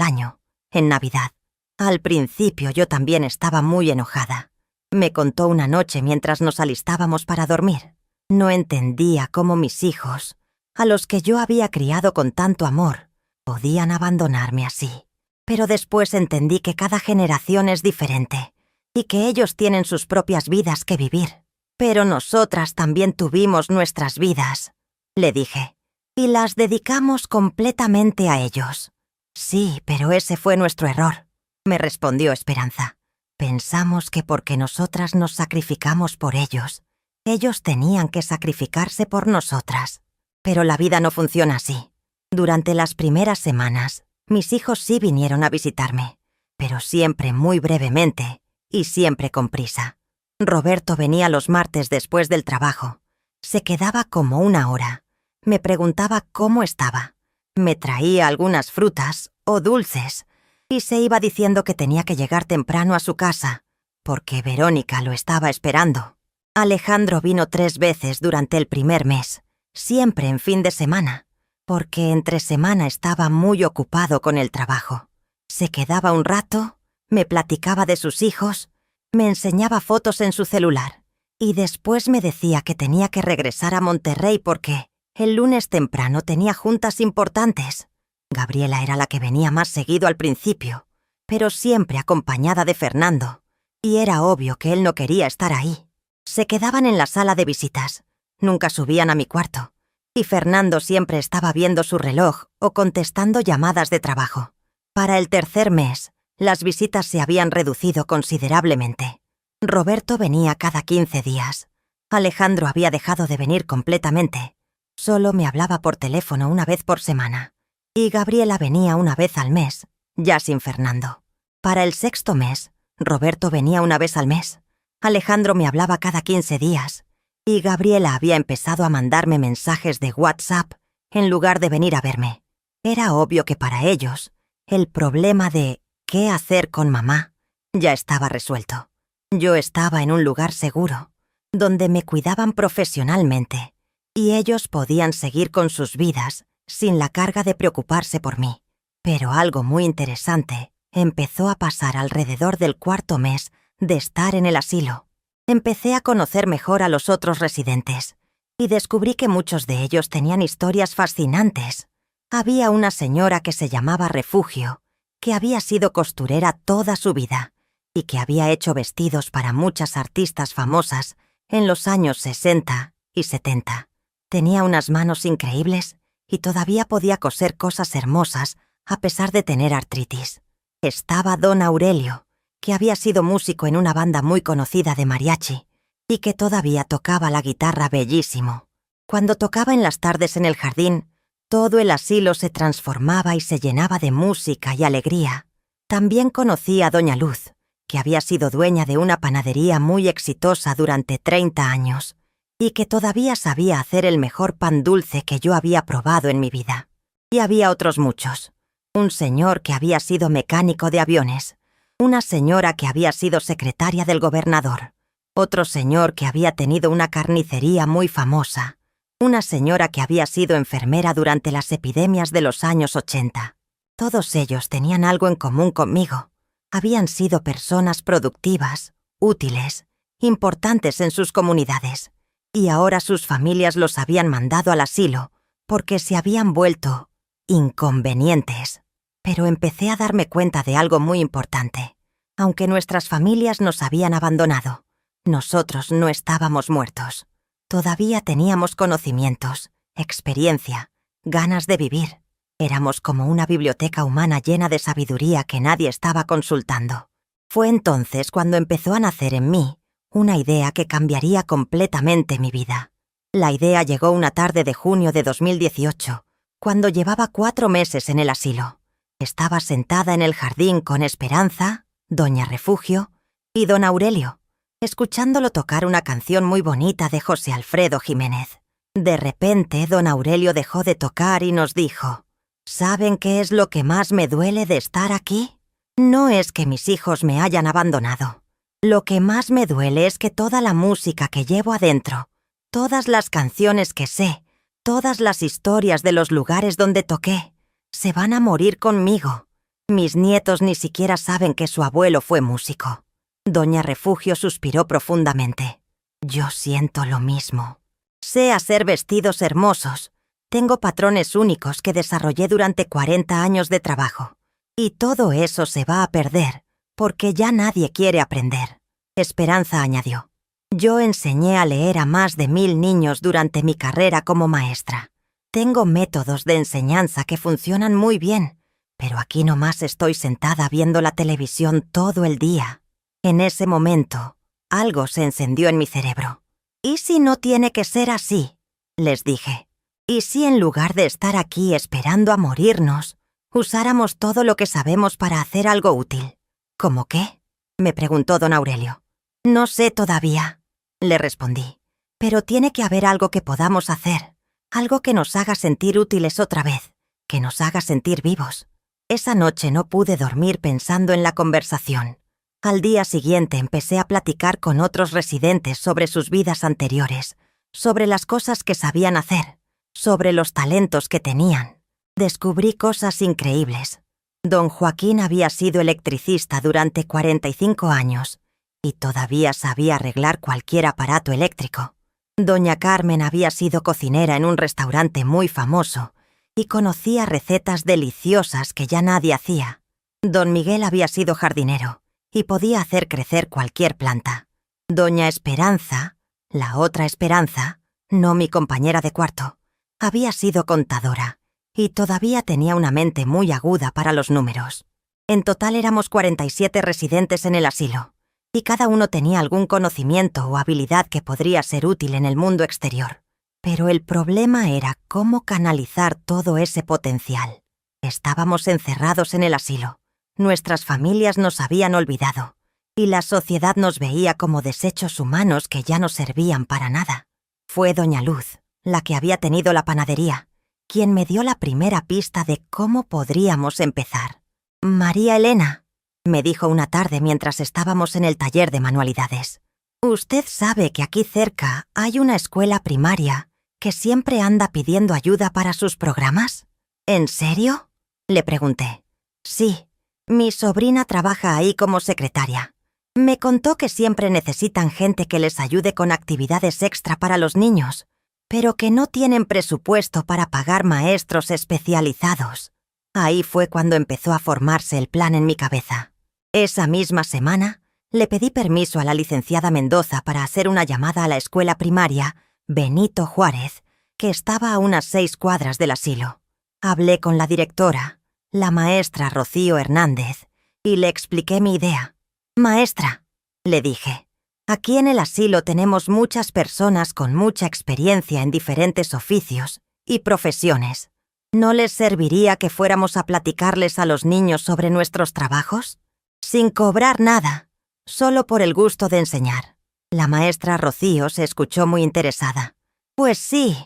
año, en Navidad. Al principio yo también estaba muy enojada. Me contó una noche mientras nos alistábamos para dormir. No entendía cómo mis hijos, a los que yo había criado con tanto amor, podían abandonarme así. Pero después entendí que cada generación es diferente y que ellos tienen sus propias vidas que vivir. Pero nosotras también tuvimos nuestras vidas, le dije, y las dedicamos completamente a ellos. Sí, pero ese fue nuestro error, me respondió Esperanza. Pensamos que porque nosotras nos sacrificamos por ellos, ellos tenían que sacrificarse por nosotras. Pero la vida no funciona así. Durante las primeras semanas, mis hijos sí vinieron a visitarme, pero siempre muy brevemente y siempre con prisa. Roberto venía los martes después del trabajo. Se quedaba como 1 hora. Me preguntaba cómo estaba. Me traía algunas frutas o dulces y se iba diciendo que tenía que llegar temprano a su casa, porque Verónica lo estaba esperando. Alejandro vino 3 veces durante el primer mes, siempre en fin de semana, porque entre semana estaba muy ocupado con el trabajo. Se quedaba un rato, me platicaba de sus hijos, me enseñaba fotos en su celular y después me decía que tenía que regresar a Monterrey porque el lunes temprano tenía juntas importantes. Gabriela era la que venía más seguido al principio, pero siempre acompañada de Fernando, y era obvio que él no quería estar ahí. Se quedaban en la sala de visitas, nunca subían a mi cuarto, y Fernando siempre estaba viendo su reloj o contestando llamadas de trabajo. Para el tercer mes, las visitas se habían reducido considerablemente. Roberto venía cada 15 días. Alejandro había dejado de venir completamente. Solo me hablaba por teléfono una vez por semana. Y Gabriela venía una vez al mes, ya sin Fernando. Para el 6.º mes, Roberto venía una vez al mes. Alejandro me hablaba cada 15 días. Y Gabriela había empezado a mandarme mensajes de WhatsApp en lugar de venir a verme. Era obvio que para ellos, el problema de ¿qué hacer con mamá? Ya estaba resuelto. Yo estaba en un lugar seguro, donde me cuidaban profesionalmente, y ellos podían seguir con sus vidas sin la carga de preocuparse por mí. Pero algo muy interesante empezó a pasar alrededor del 4.º mes de estar en el asilo. Empecé a conocer mejor a los otros residentes, y descubrí que muchos de ellos tenían historias fascinantes. Había una señora que se llamaba Refugio, que había sido costurera toda su vida y que había hecho vestidos para muchas artistas famosas en los años 60 y 70. Tenía unas manos increíbles y todavía podía coser cosas hermosas a pesar de tener artritis. Estaba don Aurelio, que había sido músico en una banda muy conocida de mariachi y que todavía tocaba la guitarra bellísimo. Cuando tocaba en las tardes en el jardín, todo el asilo se transformaba y se llenaba de música y alegría. También conocí a doña Luz, que había sido dueña de una panadería muy exitosa durante 30 años y que todavía sabía hacer el mejor pan dulce que yo había probado en mi vida. Y había otros muchos. Un señor que había sido mecánico de aviones, una señora que había sido secretaria del gobernador, otro señor que había tenido una carnicería muy famosa, una señora que había sido enfermera durante las epidemias de los años 80. Todos ellos tenían algo en común conmigo. Habían sido personas productivas, útiles, importantes en sus comunidades, y ahora sus familias los habían mandado al asilo porque se habían vuelto inconvenientes. Pero empecé a darme cuenta de algo muy importante. Aunque nuestras familias nos habían abandonado, nosotros no estábamos muertos. Todavía teníamos conocimientos, experiencia, ganas de vivir. Éramos como una biblioteca humana llena de sabiduría que nadie estaba consultando. Fue entonces cuando empezó a nacer en mí una idea que cambiaría completamente mi vida. La idea llegó una tarde de junio de 2018, cuando llevaba 4 meses en el asilo. Estaba sentada en el jardín con Esperanza, doña Refugio y don Aurelio, escuchándolo tocar una canción muy bonita de José Alfredo Jiménez. De repente, don Aurelio dejó de tocar y nos dijo: ¿Saben qué es lo que más me duele de estar aquí? No es que mis hijos me hayan abandonado. Lo que más me duele es que toda la música que llevo adentro, todas las canciones que sé, todas las historias de los lugares donde toqué, se van a morir conmigo. Mis nietos ni siquiera saben que su abuelo fue músico. Doña Refugio suspiró profundamente. Yo siento lo mismo. Sé hacer vestidos hermosos. Tengo patrones únicos que desarrollé durante 40 años de trabajo. Y todo eso se va a perder, porque ya nadie quiere aprender. Esperanza añadió: Yo enseñé a leer a más de 1000 niños durante mi carrera como maestra. Tengo métodos de enseñanza que funcionan muy bien, pero aquí nomás estoy sentada viendo la televisión todo el día. En ese momento, algo se encendió en mi cerebro. ¿Y si no tiene que ser así?, les dije. ¿Y si en lugar de estar aquí esperando a morirnos, usáramos todo lo que sabemos para hacer algo útil? ¿Cómo qué?, me preguntó don Aurelio. No sé todavía, le respondí, pero tiene que haber algo que podamos hacer, algo que nos haga sentir útiles otra vez, que nos haga sentir vivos. Esa noche no pude dormir pensando en la conversación. Al día siguiente empecé a platicar con otros residentes sobre sus vidas anteriores, sobre las cosas que sabían hacer, sobre los talentos que tenían. Descubrí cosas increíbles. Don Joaquín había sido electricista durante 45 años y todavía sabía arreglar cualquier aparato eléctrico. Doña Carmen había sido cocinera en un restaurante muy famoso y conocía recetas deliciosas que ya nadie hacía. Don Miguel había sido jardinero y podía hacer crecer cualquier planta. Doña Esperanza, la otra Esperanza, no mi compañera de cuarto, había sido contadora y todavía tenía una mente muy aguda para los números. En total éramos 47 residentes en el asilo, y cada uno tenía algún conocimiento o habilidad que podría ser útil en el mundo exterior. Pero el problema era cómo canalizar todo ese potencial. Estábamos encerrados en el asilo. Nuestras familias nos habían olvidado, y la sociedad nos veía como desechos humanos que ya no servían para nada. Fue doña Luz, la que había tenido la panadería, quien me dio la primera pista de cómo podríamos empezar. María Elena, me dijo una tarde mientras estábamos en el taller de manualidades. Usted sabe que aquí cerca hay una escuela primaria que siempre anda pidiendo ayuda para sus programas. ¿En serio?, le pregunté. Sí. Mi sobrina trabaja ahí como secretaria. Me contó que siempre necesitan gente que les ayude con actividades extra para los niños, pero que no tienen presupuesto para pagar maestros especializados. Ahí fue cuando empezó a formarse el plan en mi cabeza. Esa misma semana, le pedí permiso a la licenciada Mendoza para hacer una llamada a la escuela primaria Benito Juárez, que estaba a unas 6 cuadras del asilo. Hablé con la directora, la maestra Rocío Hernández, y le expliqué mi idea. Maestra, le dije, aquí en el asilo tenemos muchas personas con mucha experiencia en diferentes oficios y profesiones. ¿No les serviría que fuéramos a platicarles a los niños sobre nuestros trabajos? Sin cobrar nada, solo por el gusto de enseñar. La maestra Rocío se escuchó muy interesada. Pues sí.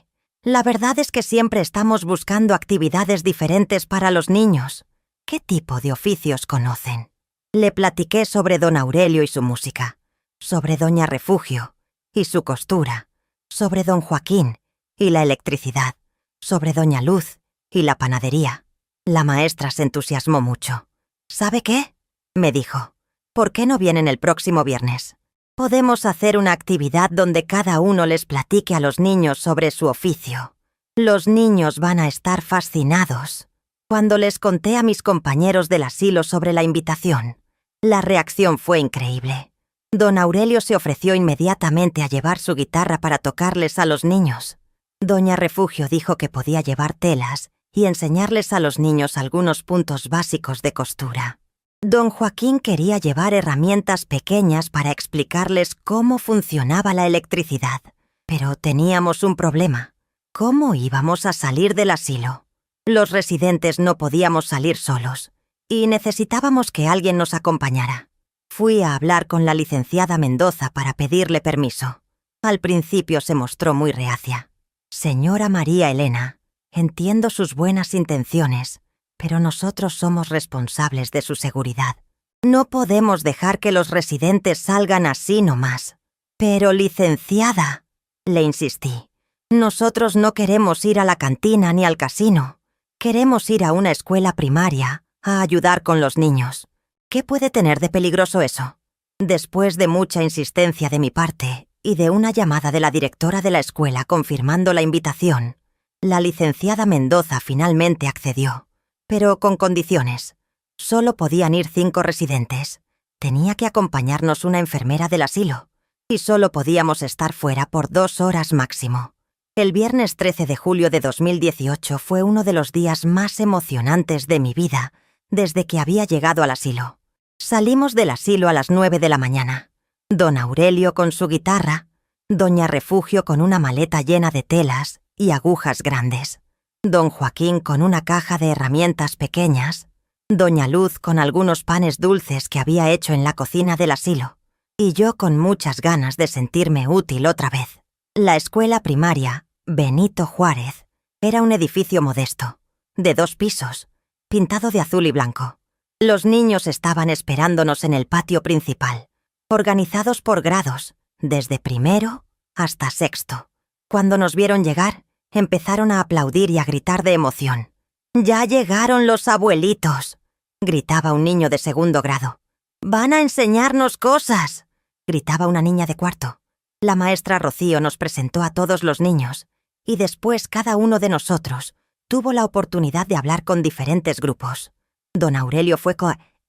La verdad es que siempre estamos buscando actividades diferentes para los niños. ¿Qué tipo de oficios conocen? Le platiqué sobre don Aurelio y su música, sobre doña Refugio y su costura, sobre don Joaquín y la electricidad, sobre doña Luz y la panadería. La maestra se entusiasmó mucho. ¿Sabe qué?, me dijo. ¿Por qué no vienen el próximo viernes? Podemos hacer una actividad donde cada uno les platique a los niños sobre su oficio. Los niños van a estar fascinados. Cuando les conté a mis compañeros del asilo sobre la invitación, la reacción fue increíble. Don Aurelio se ofreció inmediatamente a llevar su guitarra para tocarles a los niños. Doña Refugio dijo que podía llevar telas y enseñarles a los niños algunos puntos básicos de costura. Don Joaquín quería llevar herramientas pequeñas para explicarles cómo funcionaba la electricidad, pero teníamos un problema. ¿Cómo íbamos a salir del asilo? Los residentes no podíamos salir solos y necesitábamos que alguien nos acompañara. Fui a hablar con la licenciada Mendoza para pedirle permiso. Al principio se mostró muy reacia. Señora María Elena, entiendo sus buenas intenciones, pero nosotros somos responsables de su seguridad. No podemos dejar que los residentes salgan así nomás. Pero, licenciada, le insistí, nosotros no queremos ir a la cantina ni al casino. Queremos ir a una escuela primaria a ayudar con los niños. ¿Qué puede tener de peligroso eso? Después de mucha insistencia de mi parte y de una llamada de la directora de la escuela confirmando la invitación, la licenciada Mendoza finalmente accedió, pero con condiciones. Solo podían ir 5 residentes. Tenía que acompañarnos una enfermera del asilo, y solo podíamos estar fuera por 2 horas máximo. El viernes 13 de julio de 2018 fue uno de los días más emocionantes de mi vida desde que había llegado al asilo. Salimos del asilo a las 9 de la mañana. Don Aurelio con su guitarra, Doña Refugio con una maleta llena de telas y agujas grandes, Don Joaquín con una caja de herramientas pequeñas, Doña Luz con algunos panes dulces que había hecho en la cocina del asilo, y yo con muchas ganas de sentirme útil otra vez. La escuela primaria Benito Juárez era un edificio modesto, de 2 pisos, pintado de azul y blanco. Los niños estaban esperándonos en el patio principal, organizados por grados, desde primero hasta sexto. Cuando nos vieron llegar, empezaron a aplaudir y a gritar de emoción. «¡Ya llegaron los abuelitos!», gritaba un niño de 2º grado. «¡Van a enseñarnos cosas!», gritaba una niña de 4º. La maestra Rocío nos presentó a todos los niños, y después cada uno de nosotros tuvo la oportunidad de hablar con diferentes grupos. Don Aurelio fue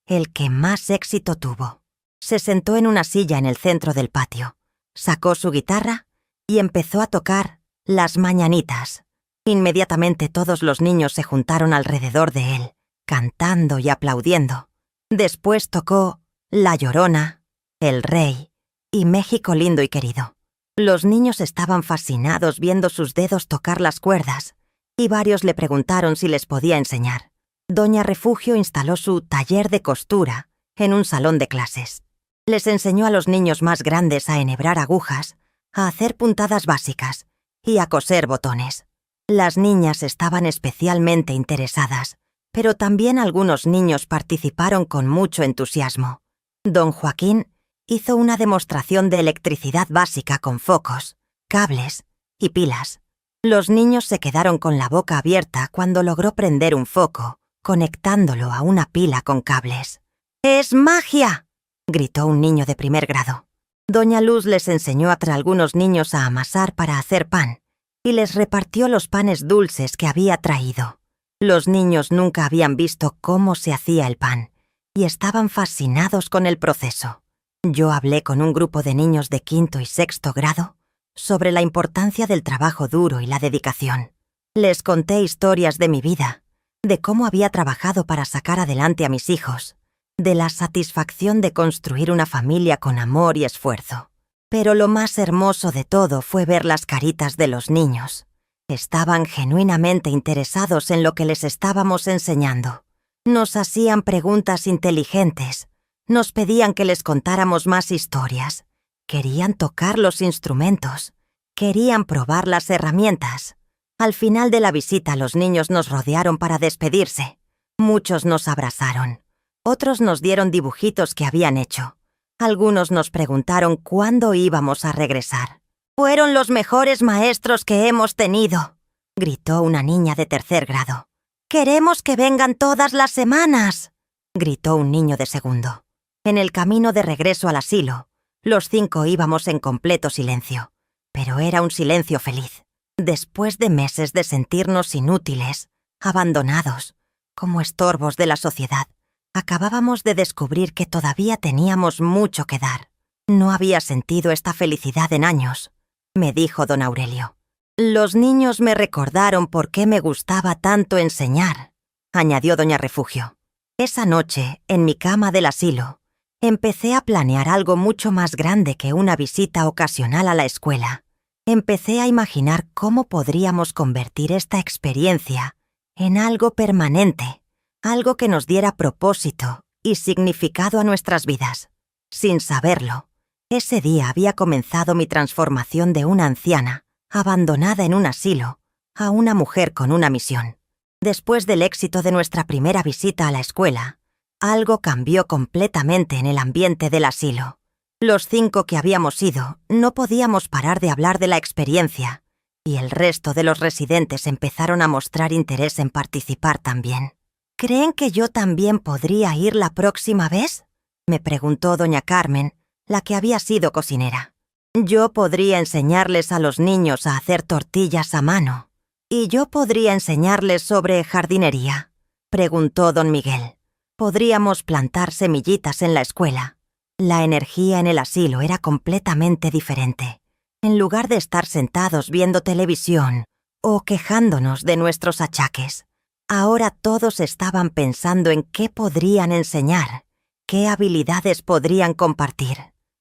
el que más éxito tuvo. Se sentó en una silla en el centro del patio, sacó su guitarra y empezó a tocar Las Mañanitas. Inmediatamente todos los niños se juntaron alrededor de él, cantando y aplaudiendo. Después tocó La Llorona, El Rey y México lindo y querido. Los niños estaban fascinados viendo sus dedos tocar las cuerdas, y varios le preguntaron si les podía enseñar. Doña Refugio instaló su taller de costura en un salón de clases. Les enseñó a los niños más grandes a enhebrar agujas, a hacer puntadas básicas y a coser botones. Las niñas estaban especialmente interesadas, pero también algunos niños participaron con mucho entusiasmo. Don Joaquín hizo una demostración de electricidad básica con focos, cables y pilas. Los niños se quedaron con la boca abierta cuando logró prender un foco, conectándolo a una pila con cables. «¡Es magia!», gritó un niño de 1er grado. Doña Luz les enseñó a algunos niños a amasar para hacer pan, y les repartió los panes dulces que había traído. Los niños nunca habían visto cómo se hacía el pan, y estaban fascinados con el proceso. Yo hablé con un grupo de niños de 5º y 6º grado sobre la importancia del trabajo duro y la dedicación. Les conté historias de mi vida, de cómo había trabajado para sacar adelante a mis hijos, de la satisfacción de construir una familia con amor y esfuerzo. Pero lo más hermoso de todo fue ver las caritas de los niños. Estaban genuinamente interesados en lo que les estábamos enseñando. Nos hacían preguntas inteligentes, nos pedían que les contáramos más historias, querían tocar los instrumentos, querían probar las herramientas. Al final de la visita los niños nos rodearon para despedirse. Muchos nos abrazaron, otros nos dieron dibujitos que habían hecho. Algunos nos preguntaron cuándo íbamos a regresar. «¡Fueron los mejores maestros que hemos tenido!», gritó una niña de 3er grado. «¡Queremos que vengan todas las semanas!», gritó un niño de 2º. En el camino de regreso al asilo, los 5 íbamos en completo silencio, pero era un silencio feliz. Después de meses de sentirnos inútiles, abandonados, como estorbos de la sociedad, acabábamos de descubrir que todavía teníamos mucho que dar. «No había sentido esta felicidad en años», me dijo don Aurelio. «Los niños me recordaron por qué me gustaba tanto enseñar», añadió doña Refugio. Esa noche, en mi cama del asilo, empecé a planear algo mucho más grande que una visita ocasional a la escuela. Empecé a imaginar cómo podríamos convertir esta experiencia en algo permanente, algo que nos diera propósito y significado a nuestras vidas. Sin saberlo, ese día había comenzado mi transformación de una anciana, abandonada en un asilo, a una mujer con una misión. Después del éxito de nuestra primera visita a la escuela, algo cambió completamente en el ambiente del asilo. Los 5 que habíamos ido no podíamos parar de hablar de la experiencia, y el resto de los residentes empezaron a mostrar interés en participar también. ¿Creen que yo también podría ir la próxima vez?, me preguntó doña Carmen, la que había sido cocinera. Yo podría enseñarles a los niños a hacer tortillas a mano. ¿Y yo podría enseñarles sobre jardinería?, preguntó don Miguel. Podríamos plantar semillitas en la escuela. La energía en el asilo era completamente diferente. En lugar de estar sentados viendo televisión o quejándonos de nuestros achaques, ahora todos estaban pensando en qué podrían enseñar, qué habilidades podrían compartir.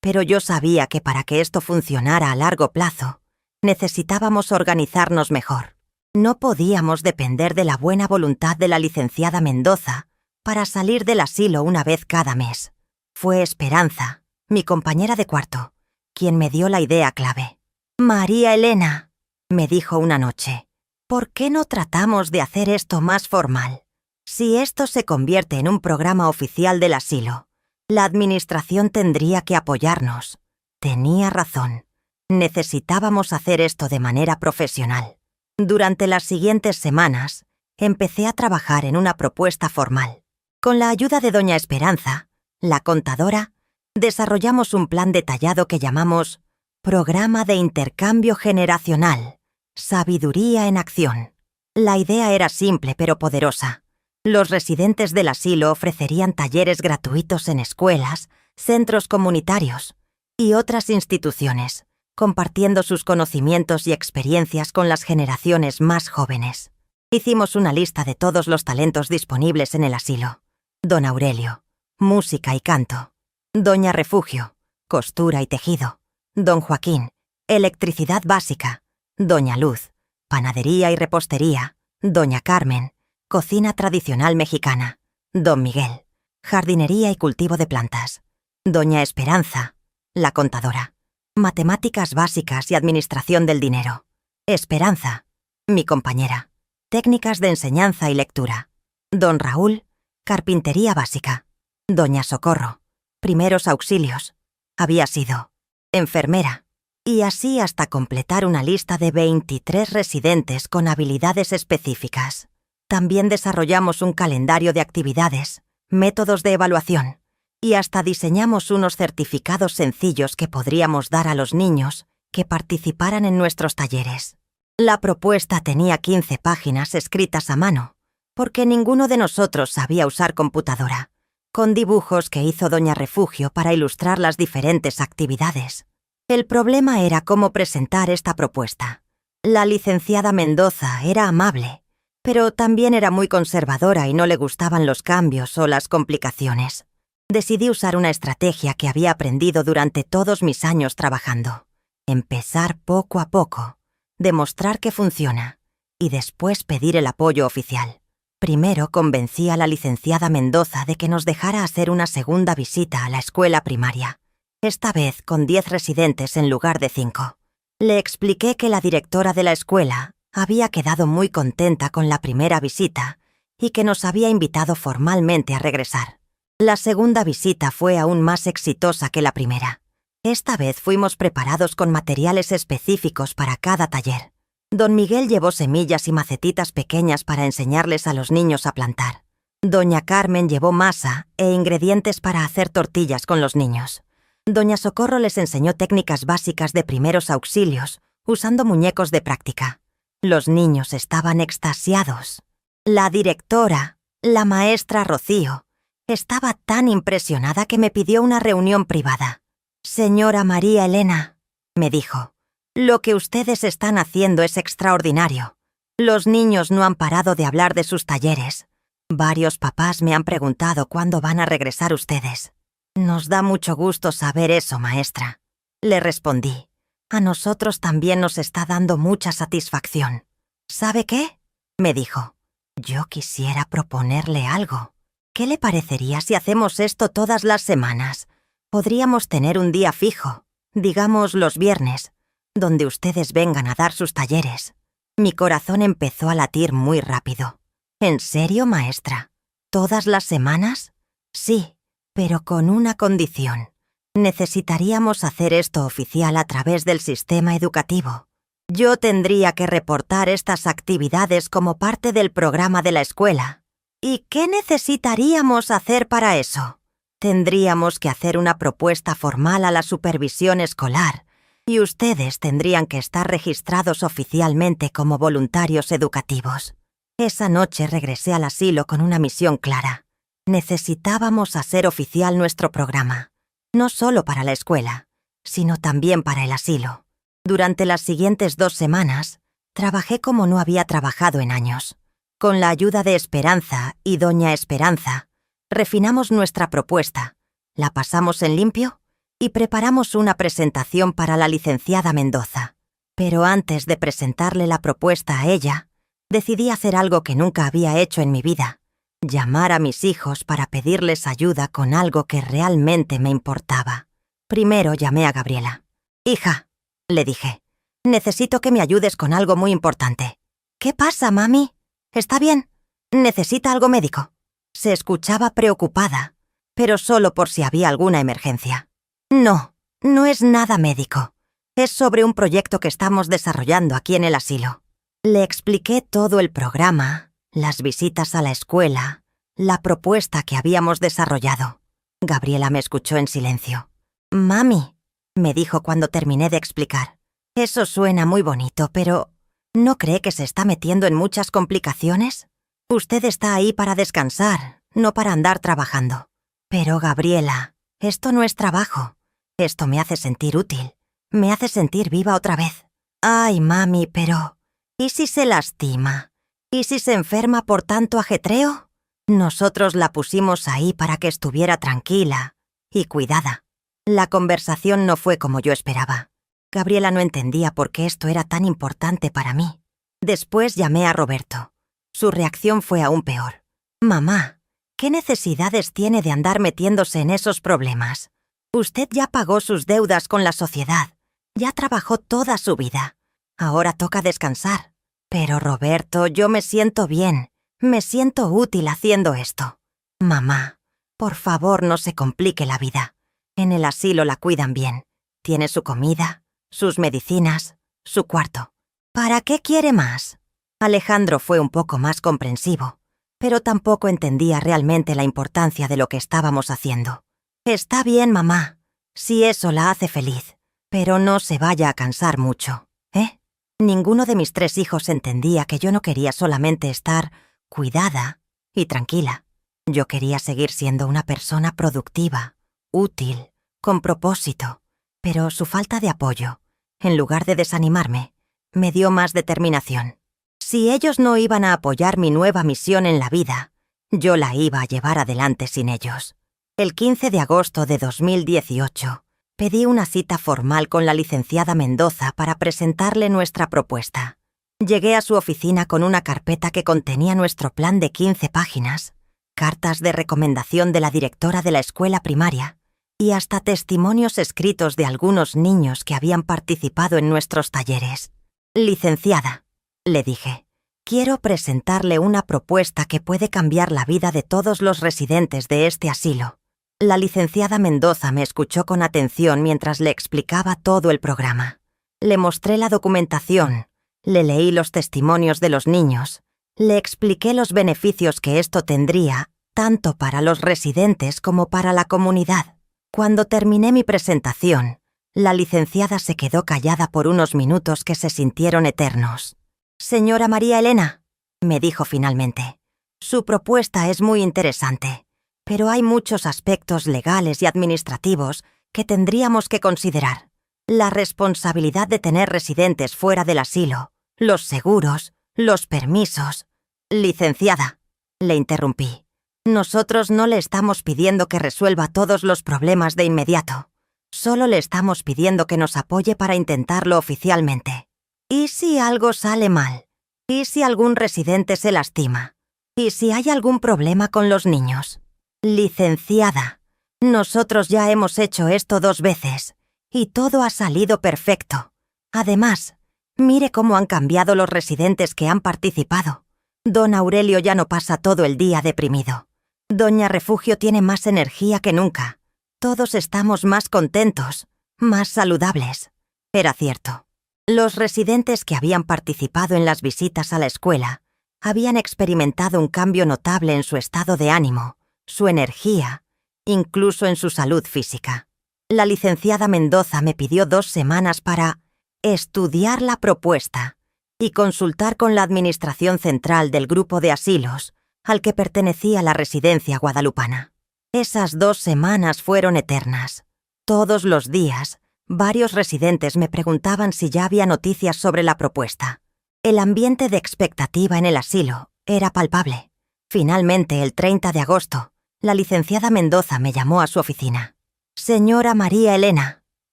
Pero yo sabía que para que esto funcionara a largo plazo, necesitábamos organizarnos mejor. No podíamos depender de la buena voluntad de la licenciada Mendoza para salir del asilo una vez cada mes. Fue Esperanza, mi compañera de cuarto, quien me dio la idea clave. «María Elena», me dijo una noche, «¿por qué no tratamos de hacer esto más formal? Si esto se convierte en un programa oficial del asilo, la administración tendría que apoyarnos». Tenía razón. Necesitábamos hacer esto de manera profesional. Durante las siguientes semanas, empecé a trabajar en una propuesta formal. Con la ayuda de doña Esperanza, la contadora, desarrollamos un plan detallado que llamamos Programa de Intercambio Generacional, Sabiduría en Acción. La idea era simple pero poderosa. Los residentes del asilo ofrecerían talleres gratuitos en escuelas, centros comunitarios y otras instituciones, compartiendo sus conocimientos y experiencias con las generaciones más jóvenes. Hicimos una lista de todos los talentos disponibles en el asilo. Don Aurelio, música y canto. Doña Refugio, costura y tejido. Don Joaquín, electricidad básica. Doña Luz, panadería y repostería. Doña Carmen, cocina tradicional mexicana. Don Miguel, jardinería y cultivo de plantas. Doña Esperanza, la contadora, matemáticas básicas y administración del dinero. Esperanza, mi compañera, técnicas de enseñanza y lectura. Don Raúl, carpintería básica. Doña Socorro, primeros auxilios. Había sido enfermera. Y así hasta completar una lista de 23 residentes con habilidades específicas. También desarrollamos un calendario de actividades, métodos de evaluación, y hasta diseñamos unos certificados sencillos que podríamos dar a los niños que participaran en nuestros talleres. La propuesta tenía 15 páginas escritas a mano, porque ninguno de nosotros sabía usar computadora, con dibujos que hizo doña Refugio para ilustrar las diferentes actividades. El problema era cómo presentar esta propuesta. La licenciada Mendoza era amable, pero también era muy conservadora y no le gustaban los cambios o las complicaciones. Decidí usar una estrategia que había aprendido durante todos mis años trabajando. Empezar poco a poco, demostrar que funciona, y después pedir el apoyo oficial. Primero convencí a la licenciada Mendoza de que nos dejara hacer una segunda visita a la escuela primaria, esta vez con 10 residentes en lugar de 5. Le expliqué que la directora de la escuela había quedado muy contenta con la primera visita y que nos había invitado formalmente a regresar. La segunda visita fue aún más exitosa que la primera. Esta vez fuimos preparados con materiales específicos para cada taller. Don Miguel llevó semillas y macetitas pequeñas para enseñarles a los niños a plantar. Doña Carmen llevó masa e ingredientes para hacer tortillas con los niños. Doña Socorro les enseñó técnicas básicas de primeros auxilios, usando muñecos de práctica. Los niños estaban extasiados. La directora, la maestra Rocío, estaba tan impresionada que me pidió una reunión privada. «Señora María Elena», me dijo, «lo que ustedes están haciendo es extraordinario. Los niños no han parado de hablar de sus talleres. Varios papás me han preguntado cuándo van a regresar ustedes». «Nos da mucho gusto saber eso, maestra», le respondí. «A nosotros también nos está dando mucha satisfacción». «¿Sabe qué?», me dijo. Yo quisiera proponerle algo. ¿Qué le parecería si hacemos esto todas las semanas? Podríamos tener un día fijo, digamos los viernes, donde ustedes vengan a dar sus talleres. Mi corazón empezó a latir muy rápido. ¿En serio, maestra? ¿Todas las semanas? Sí, pero con una condición. Necesitaríamos hacer esto oficial a través del sistema educativo. Yo tendría que reportar estas actividades como parte del programa de la escuela. ¿Y qué necesitaríamos hacer para eso? Tendríamos que hacer una propuesta formal a la supervisión escolar y ustedes tendrían que estar registrados oficialmente como voluntarios educativos. Esa noche regresé al asilo con una misión clara. Necesitábamos hacer oficial nuestro programa, no solo para la escuela, sino también para el asilo. Durante las siguientes 2 semanas, trabajé como no había trabajado en años. Con la ayuda de Esperanza y Doña Esperanza, refinamos nuestra propuesta, la pasamos en limpio y preparamos una presentación para la licenciada Mendoza. Pero antes de presentarle la propuesta a ella, decidí hacer algo que nunca había hecho en mi vida: llamar a mis hijos para pedirles ayuda con algo que realmente me importaba. Primero llamé a Gabriela. «Hija», le dije, «necesito que me ayudes con algo muy importante». «¿Qué pasa, mami? ¿Está bien? ¿Necesita algo médico?» Se escuchaba preocupada, pero solo por si había alguna emergencia. «No, no es nada médico. Es sobre un proyecto que estamos desarrollando aquí en el asilo». Le expliqué todo el programa, las visitas a la escuela, la propuesta que habíamos desarrollado. Gabriela me escuchó en silencio. «Mami», me dijo cuando terminé de explicar, «eso suena muy bonito, pero ¿no cree que se está metiendo en muchas complicaciones? Usted está ahí para descansar, no para andar trabajando». «Pero, Gabriela, esto no es trabajo. Esto me hace sentir útil. Me hace sentir viva otra vez». «Ay, mami, pero ¿y si se lastima? ¿Y si se enferma por tanto ajetreo? Nosotros la pusimos ahí para que estuviera tranquila y cuidada». La conversación no fue como yo esperaba. Gabriela no entendía por qué esto era tan importante para mí. Después llamé a Roberto. Su reacción fue aún peor. «Mamá, ¿qué necesidades tiene de andar metiéndose en esos problemas? Usted ya pagó sus deudas con la sociedad. Ya trabajó toda su vida. Ahora toca descansar». «Pero, Roberto, yo me siento bien. Me siento útil haciendo esto». «Mamá, por favor, no se complique la vida. En el asilo la cuidan bien. Tiene su comida, sus medicinas, su cuarto. ¿Para qué quiere más?». Alejandro fue un poco más comprensivo, pero tampoco entendía realmente la importancia de lo que estábamos haciendo. «Está bien, mamá, si eso la hace feliz, pero no se vaya a cansar mucho, ¿eh?». Ninguno de mis 3 hijos entendía que yo no quería solamente estar cuidada y tranquila. Yo quería seguir siendo una persona productiva, útil, con propósito, pero su falta de apoyo, en lugar de desanimarme, me dio más determinación. Si ellos no iban a apoyar mi nueva misión en la vida, yo la iba a llevar adelante sin ellos. El 15 de agosto de 2018, pedí una cita formal con la licenciada Mendoza para presentarle nuestra propuesta. Llegué a su oficina con una carpeta que contenía nuestro plan de 15 páginas, cartas de recomendación de la directora de la escuela primaria y hasta testimonios escritos de algunos niños que habían participado en nuestros talleres. «Licenciada», le dije, «quiero presentarle una propuesta que puede cambiar la vida de todos los residentes de este asilo». La licenciada Mendoza me escuchó con atención mientras le explicaba todo el programa. Le mostré la documentación, le leí los testimonios de los niños, le expliqué los beneficios que esto tendría, tanto para los residentes como para la comunidad. Cuando terminé mi presentación, la licenciada se quedó callada por unos minutos que se sintieron eternos. «Señora María Elena», me dijo finalmente, «su propuesta es muy interesante, pero hay muchos aspectos legales y administrativos que tendríamos que considerar. La responsabilidad de tener residentes fuera del asilo, los seguros, los permisos». «Licenciada», le interrumpí, «nosotros no le estamos pidiendo que resuelva todos los problemas de inmediato. Solo le estamos pidiendo que nos apoye para intentarlo oficialmente. ¿Y si algo sale mal? ¿Y si algún residente se lastima? ¿Y si hay algún problema con los niños? Licenciada, nosotros ya hemos hecho esto 2 veces y todo ha salido perfecto. Además, mire cómo han cambiado los residentes que han participado. Don Aurelio ya no pasa todo el día deprimido. Doña Refugio tiene más energía que nunca. Todos estamos más contentos, más saludables. Era cierto. Los residentes que habían participado en las visitas a la escuela habían experimentado un cambio notable en su estado de ánimo, su energía, incluso en su salud física. La licenciada Mendoza me pidió 2 semanas para estudiar la propuesta y consultar con la administración central del grupo de asilos al que pertenecía la residencia guadalupana. Esas 2 semanas fueron eternas. Todos los días, varios residentes me preguntaban si ya había noticias sobre la propuesta. El ambiente de expectativa en el asilo era palpable. Finalmente, el 30 de agosto, la licenciada Mendoza me llamó a su oficina. «Señora María Elena»,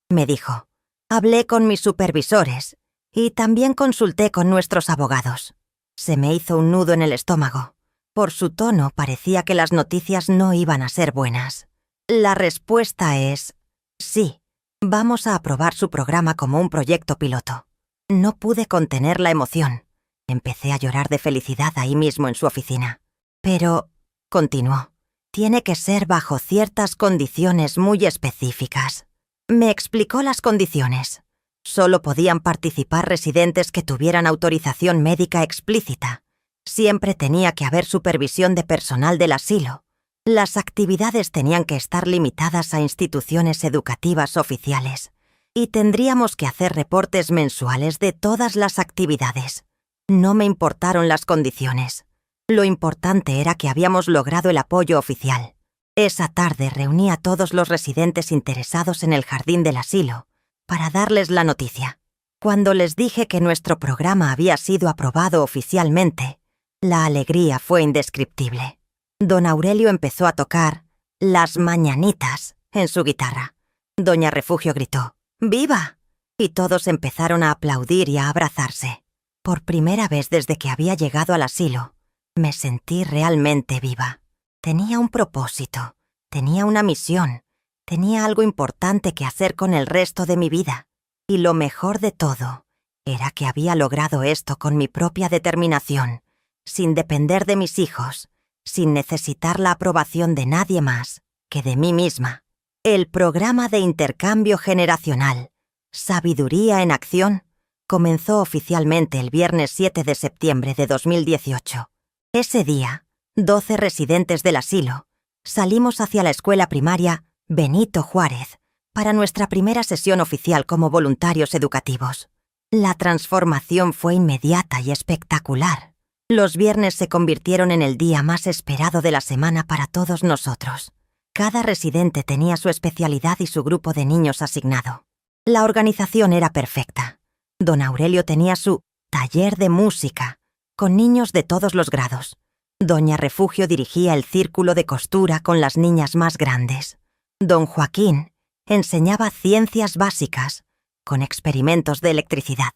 me dijo, «hablé con mis supervisores y también consulté con nuestros abogados». Se me hizo un nudo en el estómago. Por su tono parecía que las noticias no iban a ser buenas. La respuesta es sí. Vamos a aprobar su programa como un proyecto piloto. No pude contener la emoción. Empecé a llorar de felicidad ahí mismo en su oficina. Pero, continuó, tiene que ser bajo ciertas condiciones muy específicas. Me explicó las condiciones. Solo podían participar residentes que tuvieran autorización médica explícita. Siempre tenía que haber supervisión de personal del asilo. Las actividades tenían que estar limitadas a instituciones educativas oficiales y tendríamos que hacer reportes mensuales de todas las actividades. No me importaron las condiciones. Lo importante era que habíamos logrado el apoyo oficial. Esa tarde reuní a todos los residentes interesados en el jardín del asilo para darles la noticia. Cuando les dije que nuestro programa había sido aprobado oficialmente, la alegría fue indescriptible. Don Aurelio empezó a tocar Las Mañanitas en su guitarra. Doña Refugio gritó «¡Viva!» y todos empezaron a aplaudir y a abrazarse. Por primera vez desde que había llegado al asilo, me sentí realmente viva. Tenía un propósito, tenía una misión, tenía algo importante que hacer con el resto de mi vida. Y lo mejor de todo era que había logrado esto con mi propia determinación, sin depender de mis hijos, sin necesitar la aprobación de nadie más que de mí misma. El programa de intercambio generacional, Sabiduría en Acción, comenzó oficialmente el viernes 7 de septiembre de 2018. Ese día, 12 residentes del asilo salimos hacia la escuela primaria Benito Juárez para nuestra primera sesión oficial como voluntarios educativos. La transformación fue inmediata y espectacular. Los viernes se convirtieron en el día más esperado de la semana para todos nosotros. Cada residente tenía su especialidad y su grupo de niños asignado. La organización era perfecta. Don Aurelio tenía su taller de música, con niños de todos los grados. Doña Refugio dirigía el círculo de costura con las niñas más grandes. Don Joaquín enseñaba ciencias básicas, con experimentos de electricidad.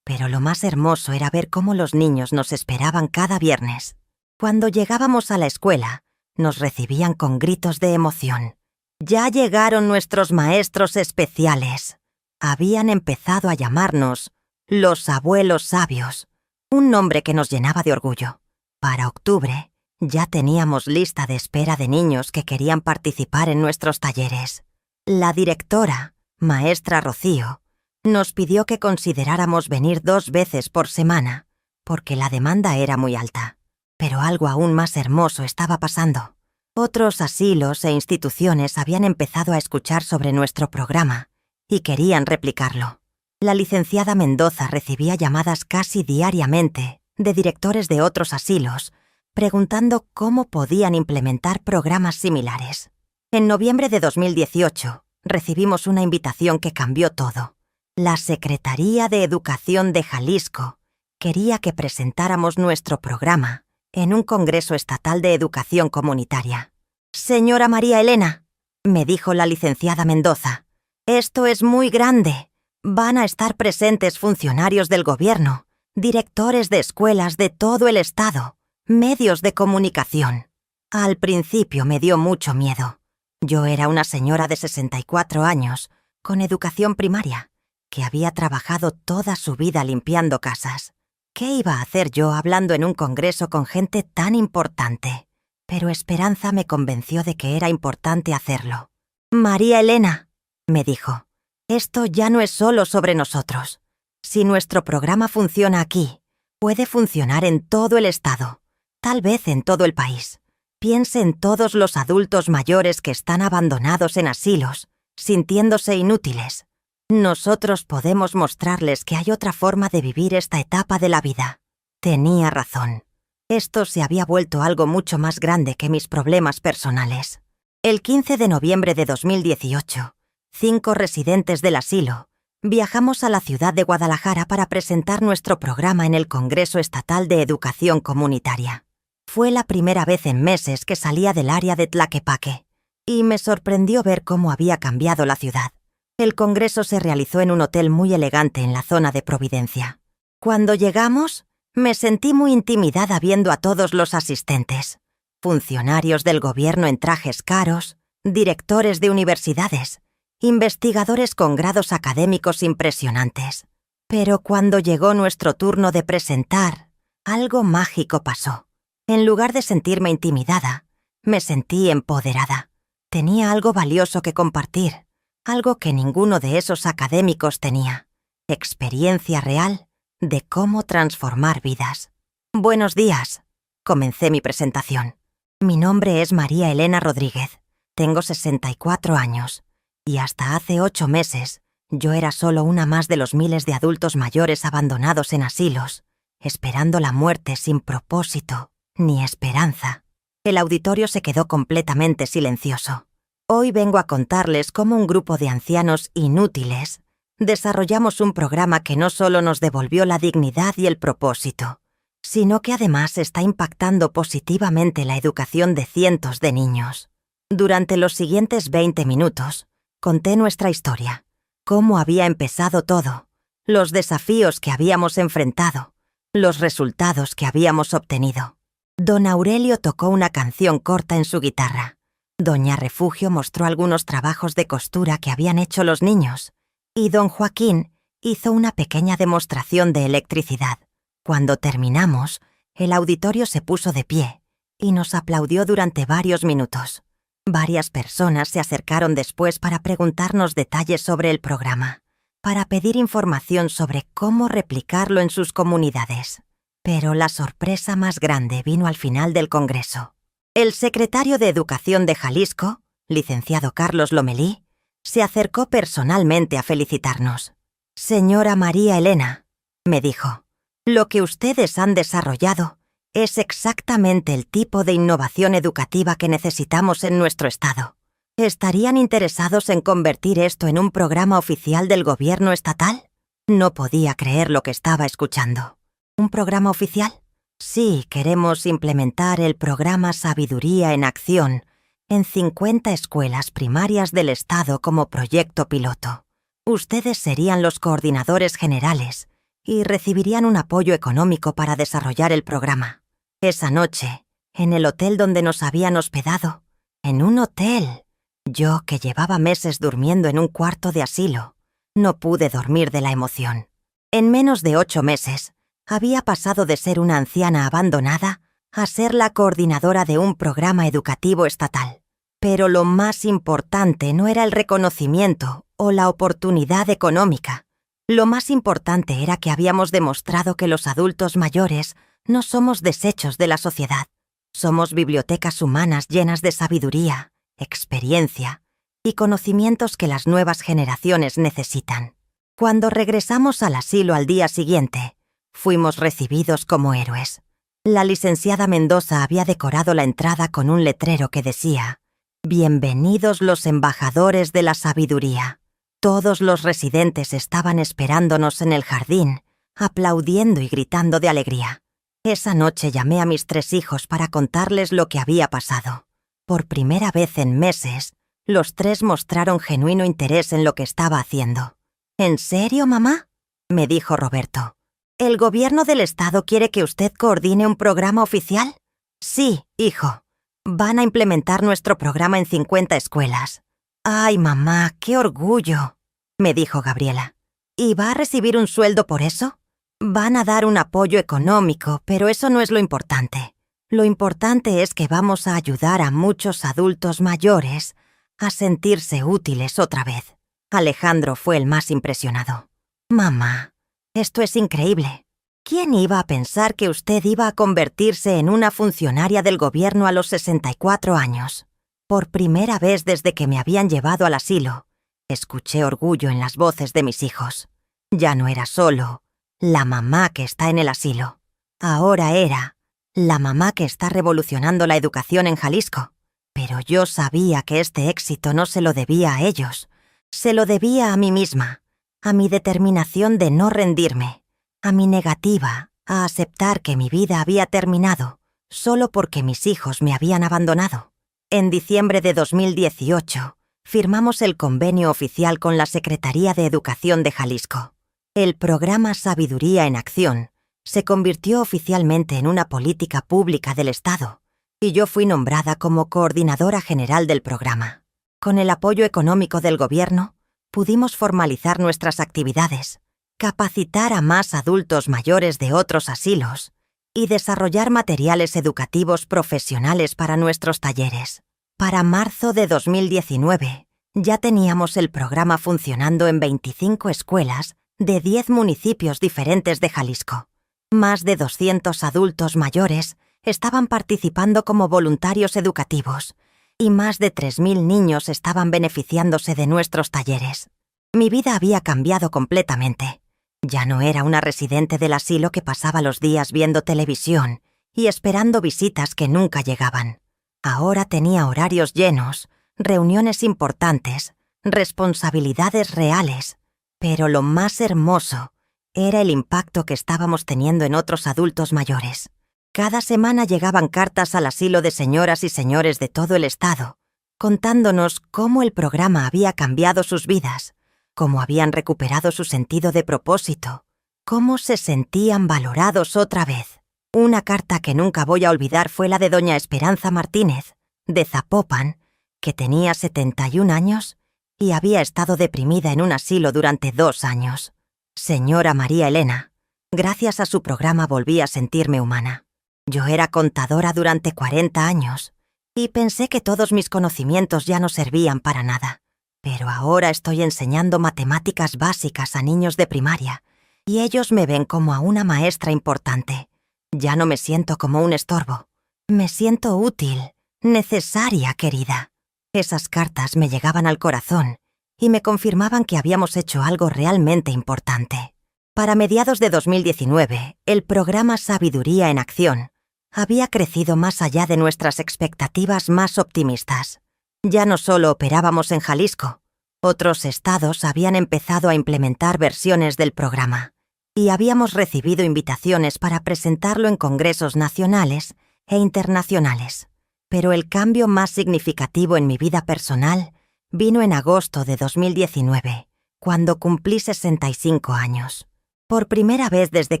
Pero lo más hermoso era ver cómo los niños nos esperaban cada viernes. Cuando llegábamos a la escuela, nos recibían con gritos de emoción. Ya llegaron nuestros maestros especiales. Habían empezado a llamarnos los abuelos sabios, un nombre que nos llenaba de orgullo. Para octubre, ya teníamos lista de espera de niños que querían participar en nuestros talleres. La directora, maestra Rocío, nos pidió que consideráramos venir 2 veces por semana, porque la demanda era muy alta. Pero algo aún más hermoso estaba pasando. Otros asilos e instituciones habían empezado a escuchar sobre nuestro programa y querían replicarlo. La licenciada Mendoza recibía llamadas casi diariamente de directores de otros asilos, preguntando cómo podían implementar programas similares. En noviembre de 2018, recibimos una invitación que cambió todo. La Secretaría de Educación de Jalisco quería que presentáramos nuestro programa en un Congreso Estatal de Educación Comunitaria. «Señora María Elena», me dijo la licenciada Mendoza, «esto es muy grande. Van a estar presentes funcionarios del gobierno, directores de escuelas de todo el estado, medios de comunicación. Al principio me dio mucho miedo. Yo era una señora de 64 años, con educación primaria, que había trabajado toda su vida limpiando casas. ¿Qué iba a hacer yo hablando en un congreso con gente tan importante? Pero Esperanza me convenció de que era importante hacerlo. «María Elena», me dijo, «esto ya no es solo sobre nosotros. Si nuestro programa funciona aquí, puede funcionar en todo el estado, tal vez en todo el país. Piense en todos los adultos mayores que están abandonados en asilos, sintiéndose inútiles. Nosotros podemos mostrarles que hay otra forma de vivir esta etapa de la vida». Tenía razón. Esto se había vuelto algo mucho más grande que mis problemas personales. El 15 de noviembre de 2018, 5 residentes del asilo viajamos a la ciudad de Guadalajara para presentar nuestro programa en el Congreso Estatal de Educación Comunitaria. Fue la primera vez en meses que salía del área de Tlaquepaque, y me sorprendió ver cómo había cambiado la ciudad. El congreso se realizó en un hotel muy elegante en la zona de Providencia. Cuando llegamos, me sentí muy intimidada viendo a todos los asistentes. Funcionarios del gobierno en trajes caros, directores de universidades, investigadores con grados académicos impresionantes. Pero cuando llegó nuestro turno de presentar, algo mágico pasó. En lugar de sentirme intimidada, me sentí empoderada. Tenía algo valioso que compartir, algo que ninguno de esos académicos tenía. Experiencia real de cómo transformar vidas. «Buenos días», comencé mi presentación. «Mi nombre es María Elena Rodríguez. Tengo 64 años. Y hasta hace 8 meses, yo era solo una más de los miles de adultos mayores abandonados en asilos, esperando la muerte sin propósito ni esperanza». El auditorio se quedó completamente silencioso. Hoy vengo a contarles cómo un grupo de ancianos inútiles desarrollamos un programa que no solo nos devolvió la dignidad y el propósito, sino que además está impactando positivamente la educación de cientos de niños. Durante los siguientes 20 minutos, conté nuestra historia, cómo había empezado todo, los desafíos que habíamos enfrentado, los resultados que habíamos obtenido. Don Aurelio tocó una canción corta en su guitarra. Doña Refugio mostró algunos trabajos de costura que habían hecho los niños, y don Joaquín hizo una pequeña demostración de electricidad. Cuando terminamos, el auditorio se puso de pie y nos aplaudió durante varios minutos. Varias personas se acercaron después para preguntarnos detalles sobre el programa, para pedir información sobre cómo replicarlo en sus comunidades. Pero la sorpresa más grande vino al final del congreso. El secretario de Educación de Jalisco, licenciado Carlos Lomelí, se acercó personalmente a felicitarnos. «Señora María Elena», me dijo, «lo que ustedes han desarrollado es exactamente el tipo de innovación educativa que necesitamos en nuestro estado. ¿Estarían interesados en convertir esto en un programa oficial del gobierno estatal?» No podía creer lo que estaba escuchando. ¿Un programa oficial? Sí, queremos implementar el programa Sabiduría en Acción en 50 escuelas primarias del estado como proyecto piloto. Ustedes serían los coordinadores generales y recibirían un apoyo económico para desarrollar el programa. Esa noche, en el hotel donde nos habían hospedado, en un hotel, yo que llevaba meses durmiendo en un cuarto de asilo, no pude dormir de la emoción. En menos de 8 meses, había pasado de ser una anciana abandonada a ser la coordinadora de un programa educativo estatal. Pero lo más importante no era el reconocimiento o la oportunidad económica. Lo más importante era que habíamos demostrado que los adultos mayores no somos desechos de la sociedad. Somos bibliotecas humanas llenas de sabiduría, experiencia y conocimientos que las nuevas generaciones necesitan. Cuando regresamos al asilo al día siguiente, fuimos recibidos como héroes. La licenciada Mendoza había decorado la entrada con un letrero que decía: «Bienvenidos los embajadores de la sabiduría». Todos los residentes estaban esperándonos en el jardín, aplaudiendo y gritando de alegría. Esa noche llamé a mis 3 hijos para contarles lo que había pasado. Por primera vez en meses, los 3 mostraron genuino interés en lo que estaba haciendo. «¿En serio, mamá?», me dijo Roberto. ¿El gobierno del estado quiere que usted coordine un programa oficial? Sí, hijo. Van a implementar nuestro programa en 50 escuelas. ¡Ay, mamá, qué orgullo!, me dijo Gabriela. ¿Y va a recibir un sueldo por eso? Van a dar un apoyo económico, pero eso no es lo importante. Lo importante es que vamos a ayudar a muchos adultos mayores a sentirse útiles otra vez. Alejandro fue el más impresionado. Mamá, esto es increíble. ¿Quién iba a pensar que usted iba a convertirse en una funcionaria del gobierno a los 64 años? Por primera vez desde que me habían llevado al asilo, escuché orgullo en las voces de mis hijos. Ya no era solo la mamá que está en el asilo. Ahora era la mamá que está revolucionando la educación en Jalisco. Pero yo sabía que este éxito no se lo debía a ellos. Se lo debía a mí misma, a mi determinación de no rendirme, a mi negativa a aceptar que mi vida había terminado solo porque mis hijos me habían abandonado. En diciembre de 2018, firmamos el convenio oficial con la Secretaría de Educación de Jalisco. El programa Sabiduría en Acción se convirtió oficialmente en una política pública del Estado, y yo fui nombrada como coordinadora general del programa. Con el apoyo económico del gobierno, pudimos formalizar nuestras actividades, capacitar a más adultos mayores de otros asilos y desarrollar materiales educativos profesionales para nuestros talleres. Para marzo de 2019, ya teníamos el programa funcionando en 25 escuelas de 10 municipios diferentes de Jalisco. Más de 200 adultos mayores estaban participando como voluntarios educativos y más de 3.000 niños estaban beneficiándose de nuestros talleres. Mi vida había cambiado completamente. Ya no era una residente del asilo que pasaba los días viendo televisión y esperando visitas que nunca llegaban. Ahora tenía horarios llenos, reuniones importantes, responsabilidades reales, pero lo más hermoso era el impacto que estábamos teniendo en otros adultos mayores. Cada semana llegaban cartas al asilo de señoras y señores de todo el estado, contándonos cómo el programa había cambiado sus vidas, cómo habían recuperado su sentido de propósito, cómo se sentían valorados otra vez. Una carta que nunca voy a olvidar fue la de doña Esperanza Martínez, de Zapopan, que tenía 71 años y había estado deprimida en un asilo durante 2 años. Señora María Elena, gracias a su programa volví a sentirme humana. Yo era contadora durante 40 años y pensé que todos mis conocimientos ya no servían para nada. Pero ahora estoy enseñando matemáticas básicas a niños de primaria y ellos me ven como a una maestra importante. Ya no me siento como un estorbo. Me siento útil, necesaria, querida. Esas cartas me llegaban al corazón y me confirmaban que habíamos hecho algo realmente importante. Para mediados de 2019, el programa Sabiduría en Acción había crecido más allá de nuestras expectativas más optimistas. Ya no solo operábamos en Jalisco, otros estados habían empezado a implementar versiones del programa y habíamos recibido invitaciones para presentarlo en congresos nacionales e internacionales. Pero el cambio más significativo en mi vida personal vino en agosto de 2019, cuando cumplí 65 años. Por primera vez desde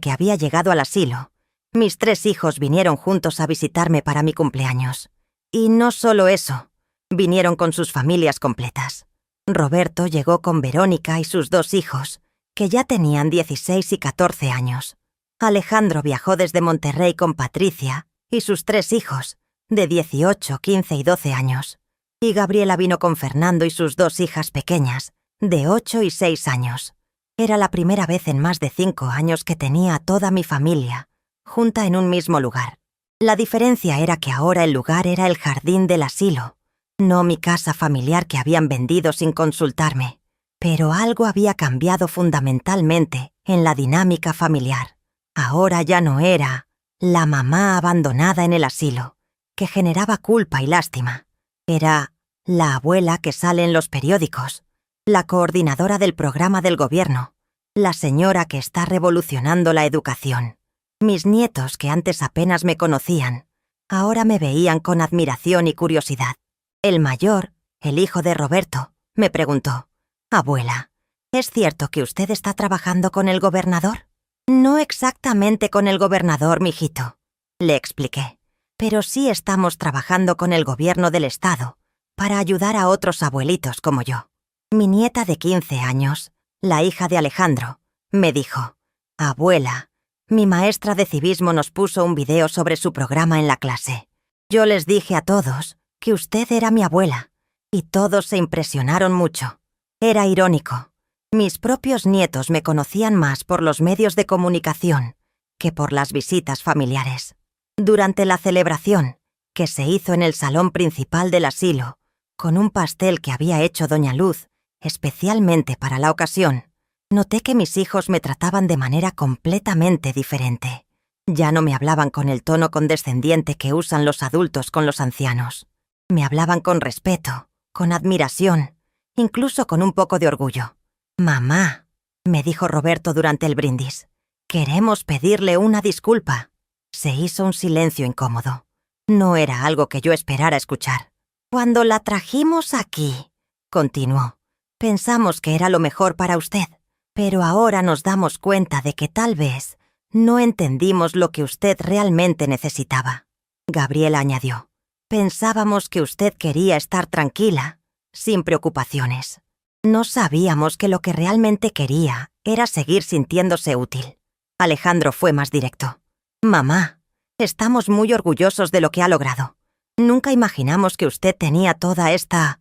que había llegado al asilo, mis 3 hijos vinieron juntos a visitarme para mi cumpleaños. Y no solo eso, vinieron con sus familias completas. Roberto llegó con Verónica y sus 2 hijos, que ya tenían 16 y 14 años. Alejandro viajó desde Monterrey con Patricia y sus 3 hijos, de 18, 15 y 12 años. Y Gabriela vino con Fernando y sus 2 hijas pequeñas, de 8 y 6 años. Era la primera vez en más de 5 años que tenía a toda mi familia junta en un mismo lugar. La diferencia era que ahora el lugar era el jardín del asilo, no mi casa familiar que habían vendido sin consultarme. Pero algo había cambiado fundamentalmente en la dinámica familiar. Ahora ya no era la mamá abandonada en el asilo, que generaba culpa y lástima. Era la abuela que sale en los periódicos, la coordinadora del programa del gobierno, la señora que está revolucionando la educación. Mis nietos, que antes apenas me conocían, ahora me veían con admiración y curiosidad. El mayor, el hijo de Roberto, me preguntó: «Abuela, ¿es cierto que usted está trabajando con el gobernador?». No exactamente con el gobernador, mijito, le expliqué, pero sí estamos trabajando con el gobierno del estado para ayudar a otros abuelitos como yo. Mi nieta de 15 años, la hija de Alejandro, me dijo: «Abuela, mi maestra de civismo nos puso un video sobre su programa en la clase. Yo les dije a todos que usted era mi abuela, y todos se impresionaron mucho. Era irónico. Mis propios nietos me conocían más por los medios de comunicación que por las visitas familiares. Durante la celebración, que se hizo en el salón principal del asilo, con un pastel que había hecho doña Luz especialmente para la ocasión, noté que mis hijos me trataban de manera completamente diferente. Ya no me hablaban con el tono condescendiente que usan los adultos con los ancianos. Me hablaban con respeto, con admiración, incluso con un poco de orgullo. «Mamá», me dijo Roberto durante el brindis, «queremos pedirle una disculpa». Se hizo un silencio incómodo. No era algo que yo esperara escuchar. «Cuando la trajimos aquí», continuó, «pensamos que era lo mejor para usted, pero ahora nos damos cuenta de que tal vez no entendimos lo que usted realmente necesitaba». Gabriela añadió: «Pensábamos que usted quería estar tranquila, sin preocupaciones. No sabíamos que lo que realmente quería era seguir sintiéndose útil». Alejandro fue más directo. «Mamá, estamos muy orgullosos de lo que ha logrado. Nunca imaginamos que usted tenía toda esta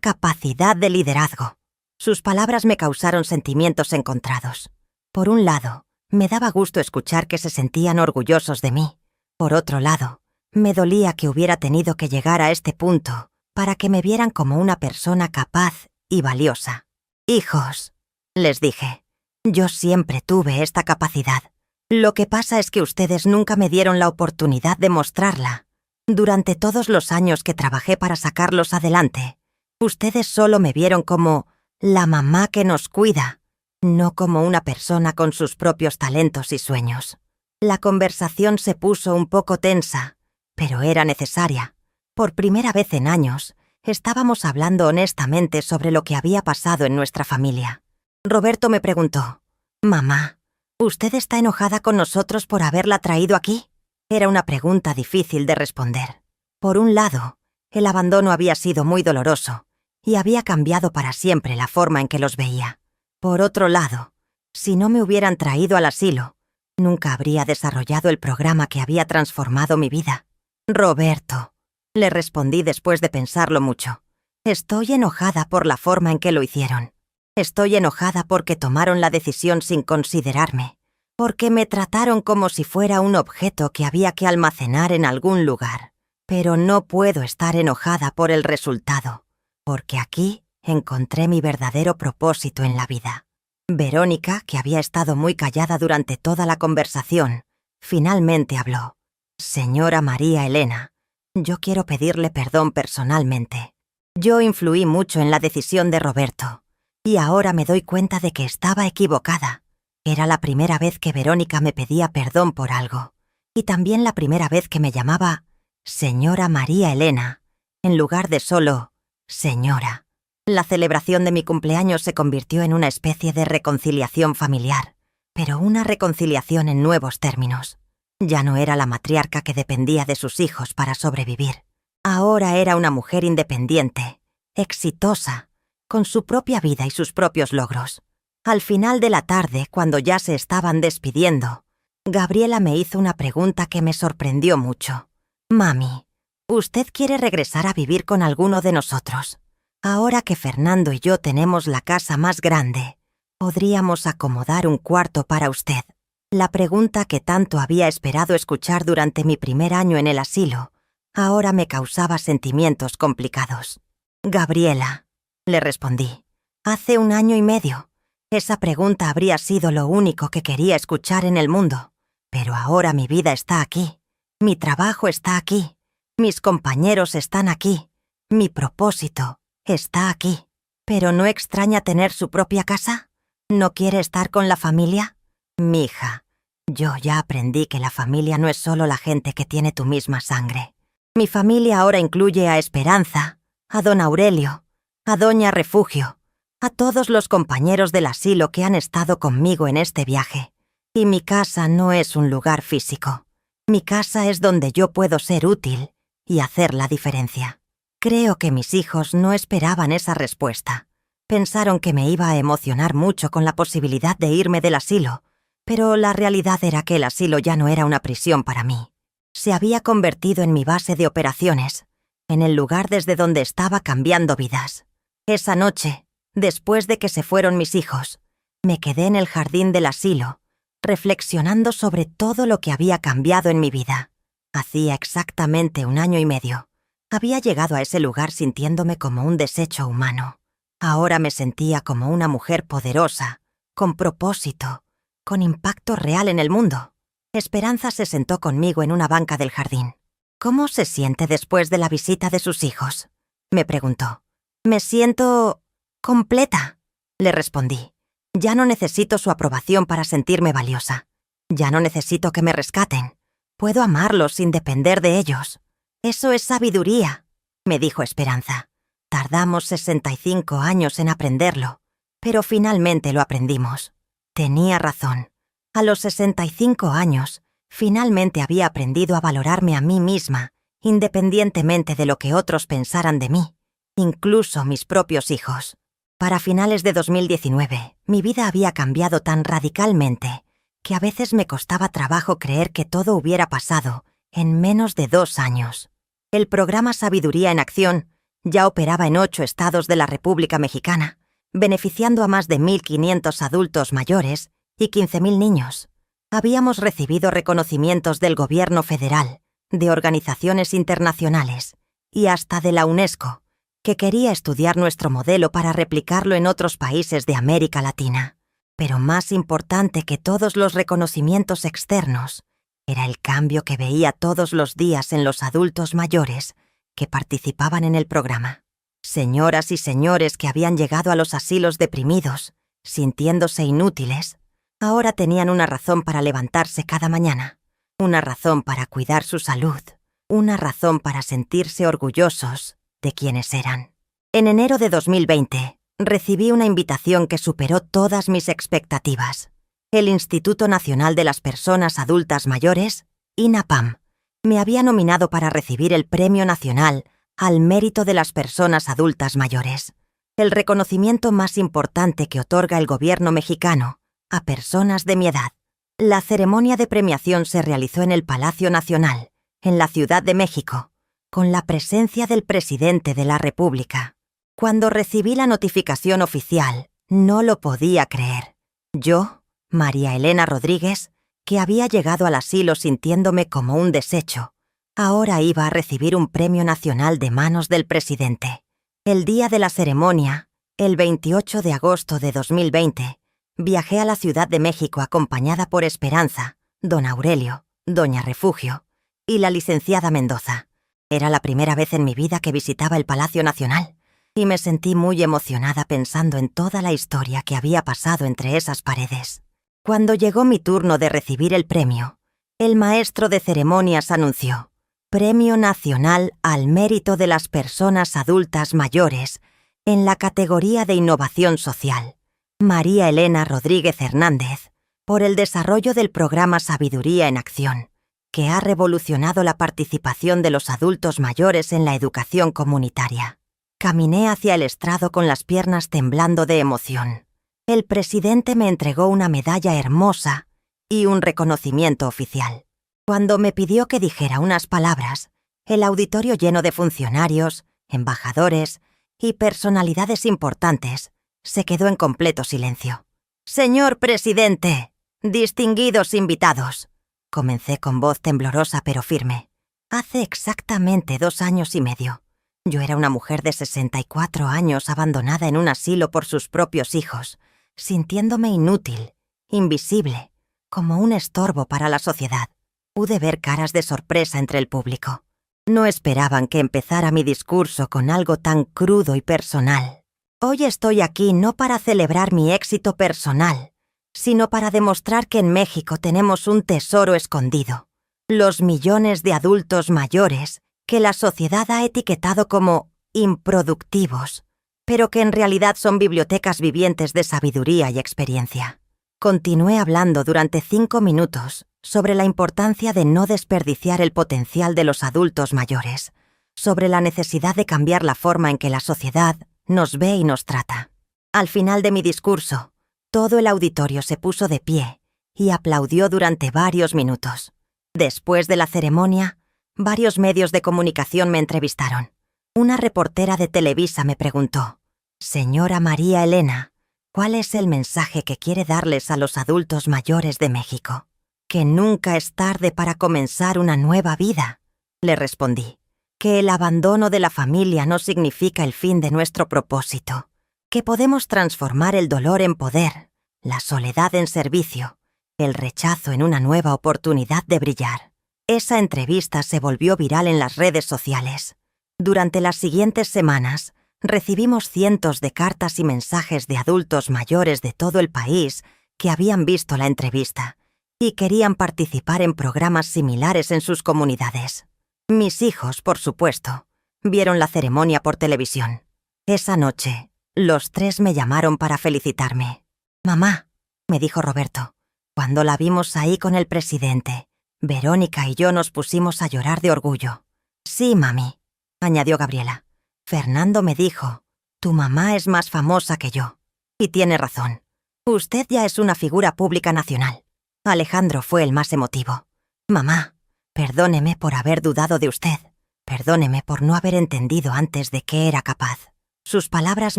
capacidad de liderazgo». Sus palabras me causaron sentimientos encontrados. Por un lado, me daba gusto escuchar que se sentían orgullosos de mí. Por otro lado, me dolía que hubiera tenido que llegar a este punto para que me vieran como una persona capaz y valiosa. «Hijos», les dije, «yo siempre tuve esta capacidad. Lo que pasa es que ustedes nunca me dieron la oportunidad de mostrarla. Durante todos los años que trabajé para sacarlos adelante, ustedes solo me vieron como la mamá que nos cuida, no como una persona con sus propios talentos y sueños». La conversación se puso un poco tensa, pero era necesaria. Por primera vez en años, estábamos hablando honestamente sobre lo que había pasado en nuestra familia. Roberto me preguntó: «Mamá, ¿usted está enojada con nosotros por haberla traído aquí?». Era una pregunta difícil de responder. Por un lado, el abandono había sido muy doloroso y había cambiado para siempre la forma en que los veía. Por otro lado, si no me hubieran traído al asilo, nunca habría desarrollado el programa que había transformado mi vida. «Roberto», le respondí después de pensarlo mucho, «estoy enojada por la forma en que lo hicieron. Estoy enojada porque tomaron la decisión sin considerarme, porque me trataron como si fuera un objeto que había que almacenar en algún lugar. Pero no puedo estar enojada por el resultado, porque aquí encontré mi verdadero propósito en la vida». Verónica, que había estado muy callada durante toda la conversación, finalmente habló. «Señora María Elena, yo quiero pedirle perdón personalmente. Yo influí mucho en la decisión de Roberto, y ahora me doy cuenta de que estaba equivocada. Era la primera vez que Verónica me pedía perdón por algo, y también la primera vez que me llamaba señora María Elena, en lugar de solo señora». La celebración de mi cumpleaños se convirtió en una especie de reconciliación familiar, pero una reconciliación en nuevos términos. Ya no era la matriarca que dependía de sus hijos para sobrevivir. Ahora era una mujer independiente, exitosa, con su propia vida y sus propios logros. Al final de la tarde, cuando ya se estaban despidiendo, Gabriela me hizo una pregunta que me sorprendió mucho. «Mami, ¿usted quiere regresar a vivir con alguno de nosotros? Ahora que Fernando y yo tenemos la casa más grande, podríamos acomodar un cuarto para usted». La pregunta que tanto había esperado escuchar durante mi primer año en el asilo, ahora me causaba sentimientos complicados. «Gabriela», le respondí, «hace 1 año y medio. Esa pregunta habría sido lo único que quería escuchar en el mundo. Pero ahora mi vida está aquí, mi trabajo está aquí, mis compañeros están aquí, mi propósito está aquí. ¿Pero no extraña tener su propia casa? ¿No quiere estar con la familia? Mija, yo ya aprendí que la familia no es solo la gente que tiene tu misma sangre. Mi familia ahora incluye a Esperanza, a don Aurelio, a doña Refugio, a todos los compañeros del asilo que han estado conmigo en este viaje. Y mi casa no es un lugar físico. Mi casa es donde yo puedo ser útil y hacer la diferencia. Creo que mis hijos no esperaban esa respuesta. Pensaron que me iba a emocionar mucho con la posibilidad de irme del asilo, pero la realidad era que el asilo ya no era una prisión para mí. Se había convertido en mi base de operaciones, en el lugar desde donde estaba cambiando vidas. Esa noche, después de que se fueron mis hijos, me quedé en el jardín del asilo, reflexionando sobre todo lo que había cambiado en mi vida. Hacía exactamente 1 año y medio. Había llegado a ese lugar sintiéndome como un desecho humano. Ahora me sentía como una mujer poderosa, con propósito, con impacto real en el mundo. Esperanza se sentó conmigo en una banca del jardín. «¿Cómo se siente después de la visita de sus hijos?», me preguntó. «Me siento completa», le respondí. «Ya no necesito su aprobación para sentirme valiosa. Ya no necesito que me rescaten. Puedo amarlos sin depender de ellos». «Eso es sabiduría», me dijo Esperanza. «Tardamos 65 años en aprenderlo, pero finalmente lo aprendimos». Tenía razón. A los 65 años, finalmente había aprendido a valorarme a mí misma, independientemente de lo que otros pensaran de mí, incluso mis propios hijos. Para finales de 2019, mi vida había cambiado tan radicalmente que a veces me costaba trabajo creer que todo hubiera pasado en menos de 2 años. El programa Sabiduría en Acción ya operaba en 8 estados de la República Mexicana, beneficiando a más de 1.500 adultos mayores y 15.000 niños. Habíamos recibido reconocimientos del gobierno federal, de organizaciones internacionales y hasta de la UNESCO, que quería estudiar nuestro modelo para replicarlo en otros países de América Latina. Pero más importante que todos los reconocimientos externos era el cambio que veía todos los días en los adultos mayores que participaban en el programa. Señoras y señores que habían llegado a los asilos deprimidos, sintiéndose inútiles, ahora tenían una razón para levantarse cada mañana, una razón para cuidar su salud, una razón para sentirse orgullosos de quienes eran. En enero de 2020, recibí una invitación que superó todas mis expectativas. El Instituto Nacional de las Personas Adultas Mayores, INAPAM, me había nominado para recibir el Premio Nacional al Mérito de las Personas Adultas Mayores, el reconocimiento más importante que otorga el gobierno mexicano a personas de mi edad. La ceremonia de premiación se realizó en el Palacio Nacional, en la Ciudad de México, con la presencia del presidente de la República. Cuando recibí la notificación oficial, no lo podía creer. Yo, María Elena Rodríguez, que había llegado al asilo sintiéndome como un desecho, ahora iba a recibir un premio nacional de manos del presidente. El día de la ceremonia, el 28 de agosto de 2020, viajé a la Ciudad de México acompañada por Esperanza, don Aurelio, doña Refugio y la licenciada Mendoza. Era la primera vez en mi vida que visitaba el Palacio Nacional y me sentí muy emocionada pensando en toda la historia que había pasado entre esas paredes. Cuando llegó mi turno de recibir el premio, el maestro de ceremonias anunció: Premio Nacional al Mérito de las Personas Adultas Mayores en la categoría de Innovación Social, María Elena Rodríguez Hernández, por el desarrollo del programa Sabiduría en Acción, que ha revolucionado la participación de los adultos mayores en la educación comunitaria. Caminé hacia el estrado con las piernas temblando de emoción. El presidente me entregó una medalla hermosa y un reconocimiento oficial. Cuando me pidió que dijera unas palabras, el auditorio lleno de funcionarios, embajadores y personalidades importantes se quedó en completo silencio. «Señor presidente, distinguidos invitados», comencé con voz temblorosa pero firme. Hace exactamente 2 años y medio, yo era una mujer de 64 años abandonada en un asilo por sus propios hijos, sintiéndome inútil, invisible, como un estorbo para la sociedad. Pude ver caras de sorpresa entre el público. No esperaban que empezara mi discurso con algo tan crudo y personal. Hoy estoy aquí no para celebrar mi éxito personal, sino para demostrar que en México tenemos un tesoro escondido: los millones de adultos mayores que la sociedad ha etiquetado como improductivos, pero que en realidad son bibliotecas vivientes de sabiduría y experiencia. Continué hablando durante 5 minutos sobre la importancia de no desperdiciar el potencial de los adultos mayores, sobre la necesidad de cambiar la forma en que la sociedad nos ve y nos trata. Al final de mi discurso, todo el auditorio se puso de pie y aplaudió durante varios minutos. Después de la ceremonia, varios medios de comunicación me entrevistaron. Una reportera de Televisa me preguntó: «Señora María Elena, ¿cuál es el mensaje que quiere darles a los adultos mayores de México?» «Que nunca es tarde para comenzar una nueva vida», le respondí. «Que el abandono de la familia no significa el fin de nuestro propósito. Que podemos transformar el dolor en poder, la soledad en servicio, el rechazo en una nueva oportunidad de brillar». Esa entrevista se volvió viral en las redes sociales. Durante las siguientes semanas, recibimos cientos de cartas y mensajes de adultos mayores de todo el país que habían visto la entrevista y querían participar en programas similares en sus comunidades. Mis hijos, por supuesto, vieron la ceremonia por televisión. Esa noche, los 3 me llamaron para felicitarme. «Mamá», me dijo Roberto, «cuando la vimos ahí con el presidente, Verónica y yo nos pusimos a llorar de orgullo». «Sí, mami», añadió Gabriela. «Fernando me dijo, tu mamá es más famosa que yo. Y tiene razón. Usted ya es una figura pública nacional». Alejandro fue el más emotivo. «Mamá, perdóneme por haber dudado de usted. Perdóneme por no haber entendido antes de qué era capaz». Sus palabras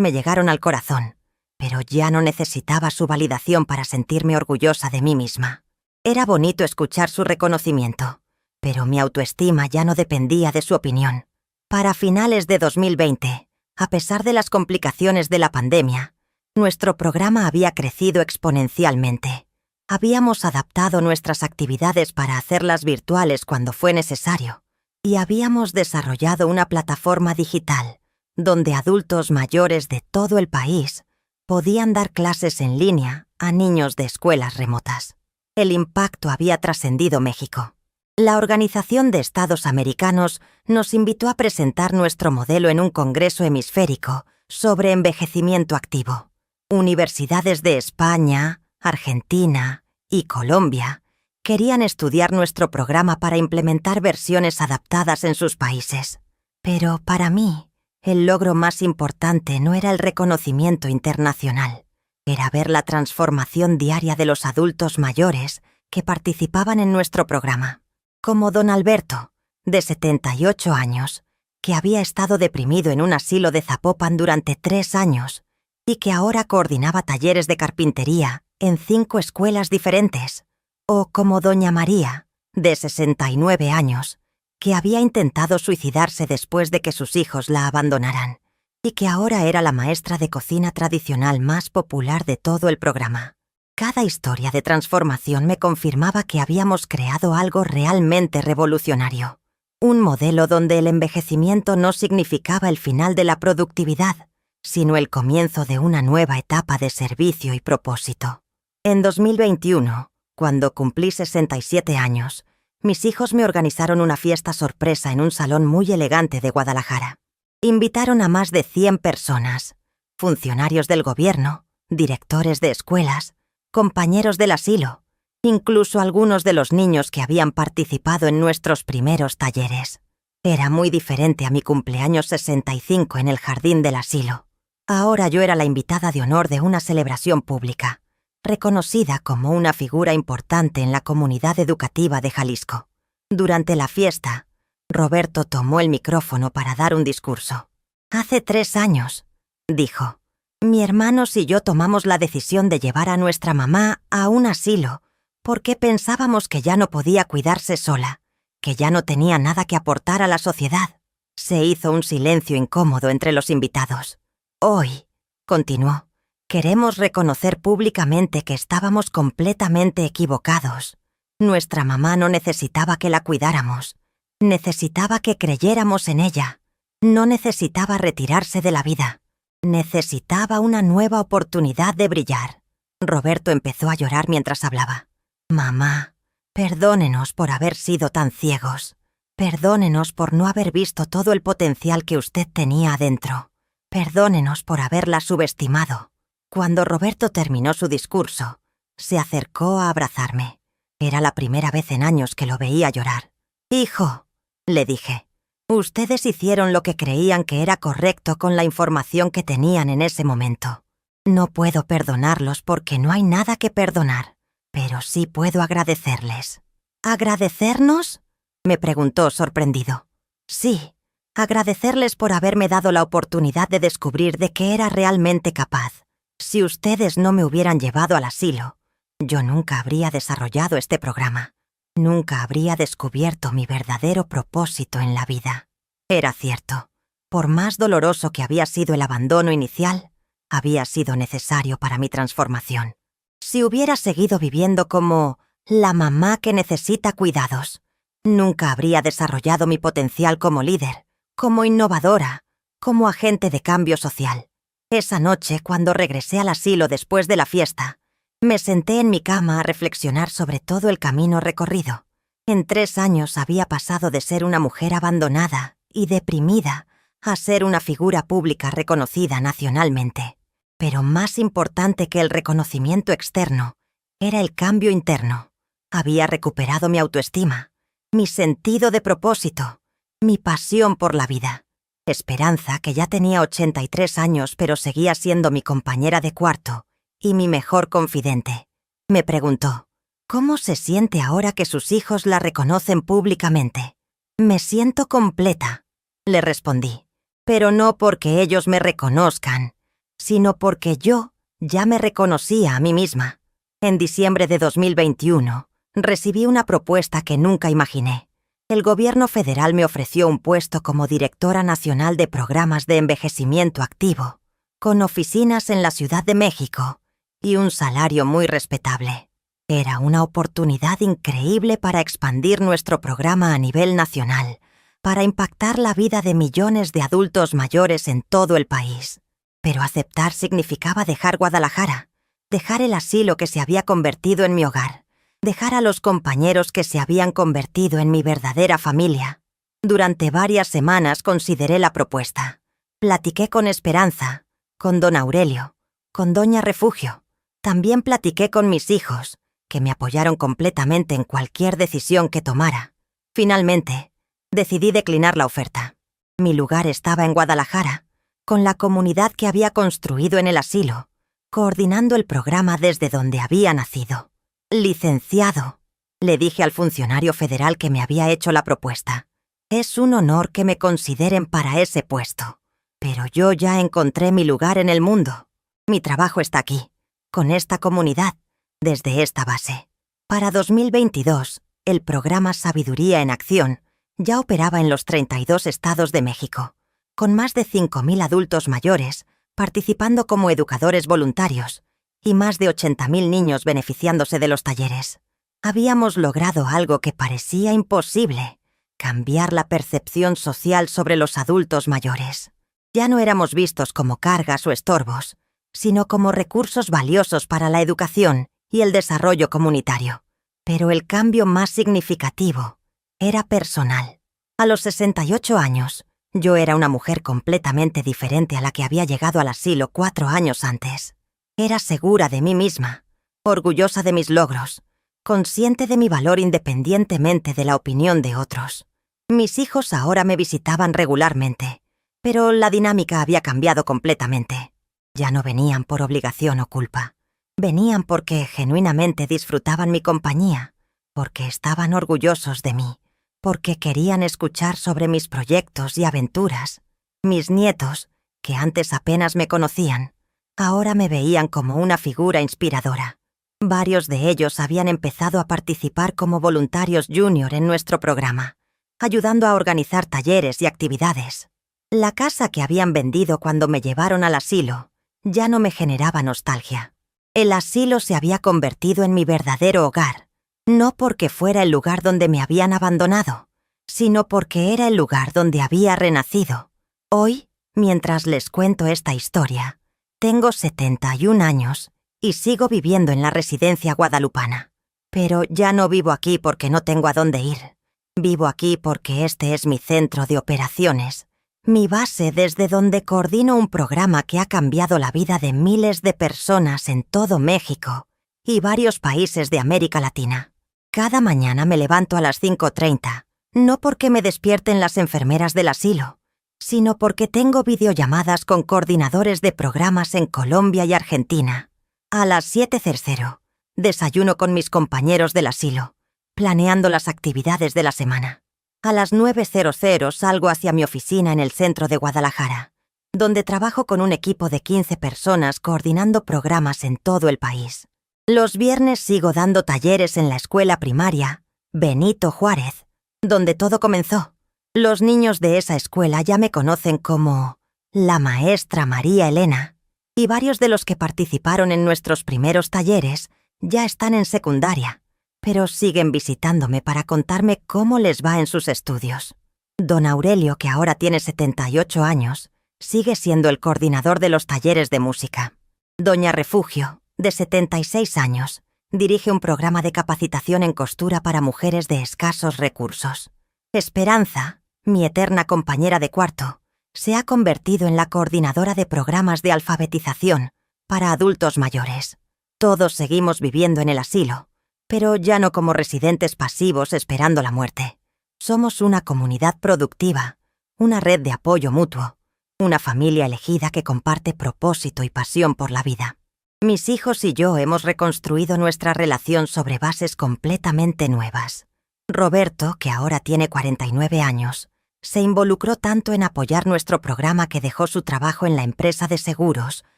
me llegaron al corazón, pero ya no necesitaba su validación para sentirme orgullosa de mí misma. Era bonito escuchar su reconocimiento, pero mi autoestima ya no dependía de su opinión. Para finales de 2020, a pesar de las complicaciones de la pandemia, nuestro programa había crecido exponencialmente. Habíamos adaptado nuestras actividades para hacerlas virtuales cuando fue necesario, y habíamos desarrollado una plataforma digital donde adultos mayores de todo el país podían dar clases en línea a niños de escuelas remotas. El impacto había trascendido México. La Organización de Estados Americanos nos invitó a presentar nuestro modelo en un congreso hemisférico sobre envejecimiento activo. Universidades de España, Argentina y Colombia querían estudiar nuestro programa para implementar versiones adaptadas en sus países. Pero para mí, el logro más importante no era el reconocimiento internacional, era ver la transformación diaria de los adultos mayores que participaban en nuestro programa. Como don Alberto, de 78 años, que había estado deprimido en un asilo de Zapopan durante 3 años y que ahora coordinaba talleres de carpintería en 5 escuelas diferentes. O como doña María, de 69 años, que había intentado suicidarse después de que sus hijos la abandonaran y que ahora era la maestra de cocina tradicional más popular de todo el programa. Cada historia de transformación me confirmaba que habíamos creado algo realmente revolucionario. Un modelo donde el envejecimiento no significaba el final de la productividad, sino el comienzo de una nueva etapa de servicio y propósito. En 2021, cuando cumplí 67 años, mis hijos me organizaron una fiesta sorpresa en un salón muy elegante de Guadalajara. Invitaron a más de 100 personas, funcionarios del gobierno, directores de escuelas, compañeros del asilo, incluso algunos de los niños que habían participado en nuestros primeros talleres. Era muy diferente a mi cumpleaños 65 en el jardín del asilo. Ahora yo era la invitada de honor de una celebración pública, reconocida como una figura importante en la comunidad educativa de Jalisco. Durante la fiesta, Roberto tomó el micrófono para dar un discurso. «Hace 3 años», dijo, «mi hermanos y yo tomamos la decisión de llevar a nuestra mamá a un asilo porque pensábamos que ya no podía cuidarse sola, que ya no tenía nada que aportar a la sociedad». Se hizo un silencio incómodo entre los invitados. «Hoy», continuó, «queremos reconocer públicamente que estábamos completamente equivocados. Nuestra mamá no necesitaba que la cuidáramos. Necesitaba que creyéramos en ella. No necesitaba retirarse de la vida. Necesitaba una nueva oportunidad de brillar». Roberto empezó a llorar mientras hablaba. «Mamá, perdónenos por haber sido tan ciegos. Perdónenos por no haber visto todo el potencial que usted tenía adentro. Perdónenos por haberla subestimado». Cuando Roberto terminó su discurso, Se acercó a abrazarme. Era la primera vez en años que lo veía llorar. «Hijo», le dije, «ustedes hicieron lo que creían que era correcto con la información que tenían en ese momento. No puedo perdonarlos porque no hay nada que perdonar, pero sí puedo agradecerles». «¿Agradecernos?», me preguntó sorprendido. «Sí, agradecerles por haberme dado la oportunidad de descubrir de qué era realmente capaz. Si ustedes no me hubieran llevado al asilo, yo nunca habría desarrollado este programa. Nunca habría descubierto mi verdadero propósito en la vida». Era cierto. Por más doloroso que había sido el abandono inicial, había sido necesario para mi transformación. Si hubiera seguido viviendo como la mamá que necesita cuidados, nunca habría desarrollado mi potencial como líder, como innovadora, como agente de cambio social. Esa noche, cuando regresé al asilo después de la fiesta, me senté en mi cama a reflexionar sobre todo el camino recorrido. En 3 años había pasado de ser una mujer abandonada y deprimida a ser una figura pública reconocida nacionalmente. Pero más importante que el reconocimiento externo era el cambio interno. Había recuperado mi autoestima, mi sentido de propósito, mi pasión por la vida. Esperanza, que ya tenía 83 años pero seguía siendo mi compañera de cuarto y mi mejor confidente, me preguntó, ¿cómo se siente ahora que sus hijos la reconocen públicamente? «Me siento completa», le respondí, «pero no porque ellos me reconozcan, sino porque yo ya me reconocía a mí misma». En diciembre de 2021, recibí una propuesta que nunca imaginé. El gobierno federal me ofreció un puesto como directora nacional de programas de envejecimiento activo, con oficinas en la Ciudad de México y un salario muy respetable. Era una oportunidad increíble para expandir nuestro programa a nivel nacional, para impactar la vida de millones de adultos mayores en todo el país. Pero aceptar significaba dejar Guadalajara, dejar el asilo que se había convertido en mi hogar, dejar a los compañeros que se habían convertido en mi verdadera familia. Durante varias semanas consideré la propuesta. Platiqué con Esperanza, con don Aurelio, con doña Refugio. También platiqué con mis hijos, que me apoyaron completamente en cualquier decisión que tomara. Finalmente, decidí declinar la oferta. Mi lugar estaba en Guadalajara, con la comunidad que había construido en el asilo, coordinando el programa desde donde había nacido. «Licenciado», le dije al funcionario federal que me había hecho la propuesta, «es un honor que me consideren para ese puesto, pero yo ya encontré mi lugar en el mundo. Mi trabajo está aquí, con esta comunidad, desde esta base». Para 2022, el programa Sabiduría en Acción ya operaba en los 32 estados de México, con más de 5.000 adultos mayores participando como educadores voluntarios y más de 80.000 niños beneficiándose de los talleres. Habíamos logrado algo que parecía imposible: cambiar la percepción social sobre los adultos mayores. Ya no éramos vistos como cargas o estorbos, sino como recursos valiosos para la educación y el desarrollo comunitario. Pero el cambio más significativo era personal. A los 68 años, yo era una mujer completamente diferente a la que había llegado al asilo 4 años antes. Era segura de mí misma, orgullosa de mis logros, consciente de mi valor independientemente de la opinión de otros. Mis hijos ahora me visitaban regularmente, pero la dinámica había cambiado completamente. Ya no venían por obligación o culpa. Venían porque genuinamente disfrutaban mi compañía, porque estaban orgullosos de mí, porque querían escuchar sobre mis proyectos y aventuras. Mis nietos, que antes apenas me conocían, ahora me veían como una figura inspiradora. Varios de ellos habían empezado a participar como voluntarios junior en nuestro programa, ayudando a organizar talleres y actividades. La casa que habían vendido cuando me llevaron al asilo ya no me generaba nostalgia. El asilo se había convertido en mi verdadero hogar, no porque fuera el lugar donde me habían abandonado, sino porque era el lugar donde había renacido. Hoy, mientras les cuento esta historia, tengo 71 años y sigo viviendo en la residencia guadalupana. Pero ya no vivo aquí porque no tengo a dónde ir. Vivo aquí porque este es mi centro de operaciones, mi base desde donde coordino un programa que ha cambiado la vida de miles de personas en todo México y varios países de América Latina. Cada mañana me levanto a las 5:30, no porque me despierten las enfermeras del asilo, sino porque tengo videollamadas con coordinadores de programas en Colombia y Argentina. A las 7:00, desayuno con mis compañeros del asilo, planeando las actividades de la semana. A las 9:00 salgo hacia mi oficina en el centro de Guadalajara, donde trabajo con un equipo de 15 personas coordinando programas en todo el país. Los viernes sigo dando talleres en la escuela primaria Benito Juárez, donde todo comenzó. Los niños de esa escuela ya me conocen como la maestra María Elena, y varios de los que participaron en nuestros primeros talleres ya están en secundaria, pero siguen visitándome para contarme cómo les va en sus estudios. Don Aurelio, que ahora tiene 78 años, sigue siendo el coordinador de los talleres de música. Doña Refugio, de 76 años, dirige un programa de capacitación en costura para mujeres de escasos recursos. Esperanza, mi eterna compañera de cuarto, se ha convertido en la coordinadora de programas de alfabetización para adultos mayores. Todos seguimos viviendo en el asilo, pero ya no como residentes pasivos esperando la muerte. Somos una comunidad productiva, una red de apoyo mutuo, una familia elegida que comparte propósito y pasión por la vida. Mis hijos y yo hemos reconstruido nuestra relación sobre bases completamente nuevas. Roberto, que ahora tiene 49 años, se involucró tanto en apoyar nuestro programa que dejó su trabajo en la empresa de seguros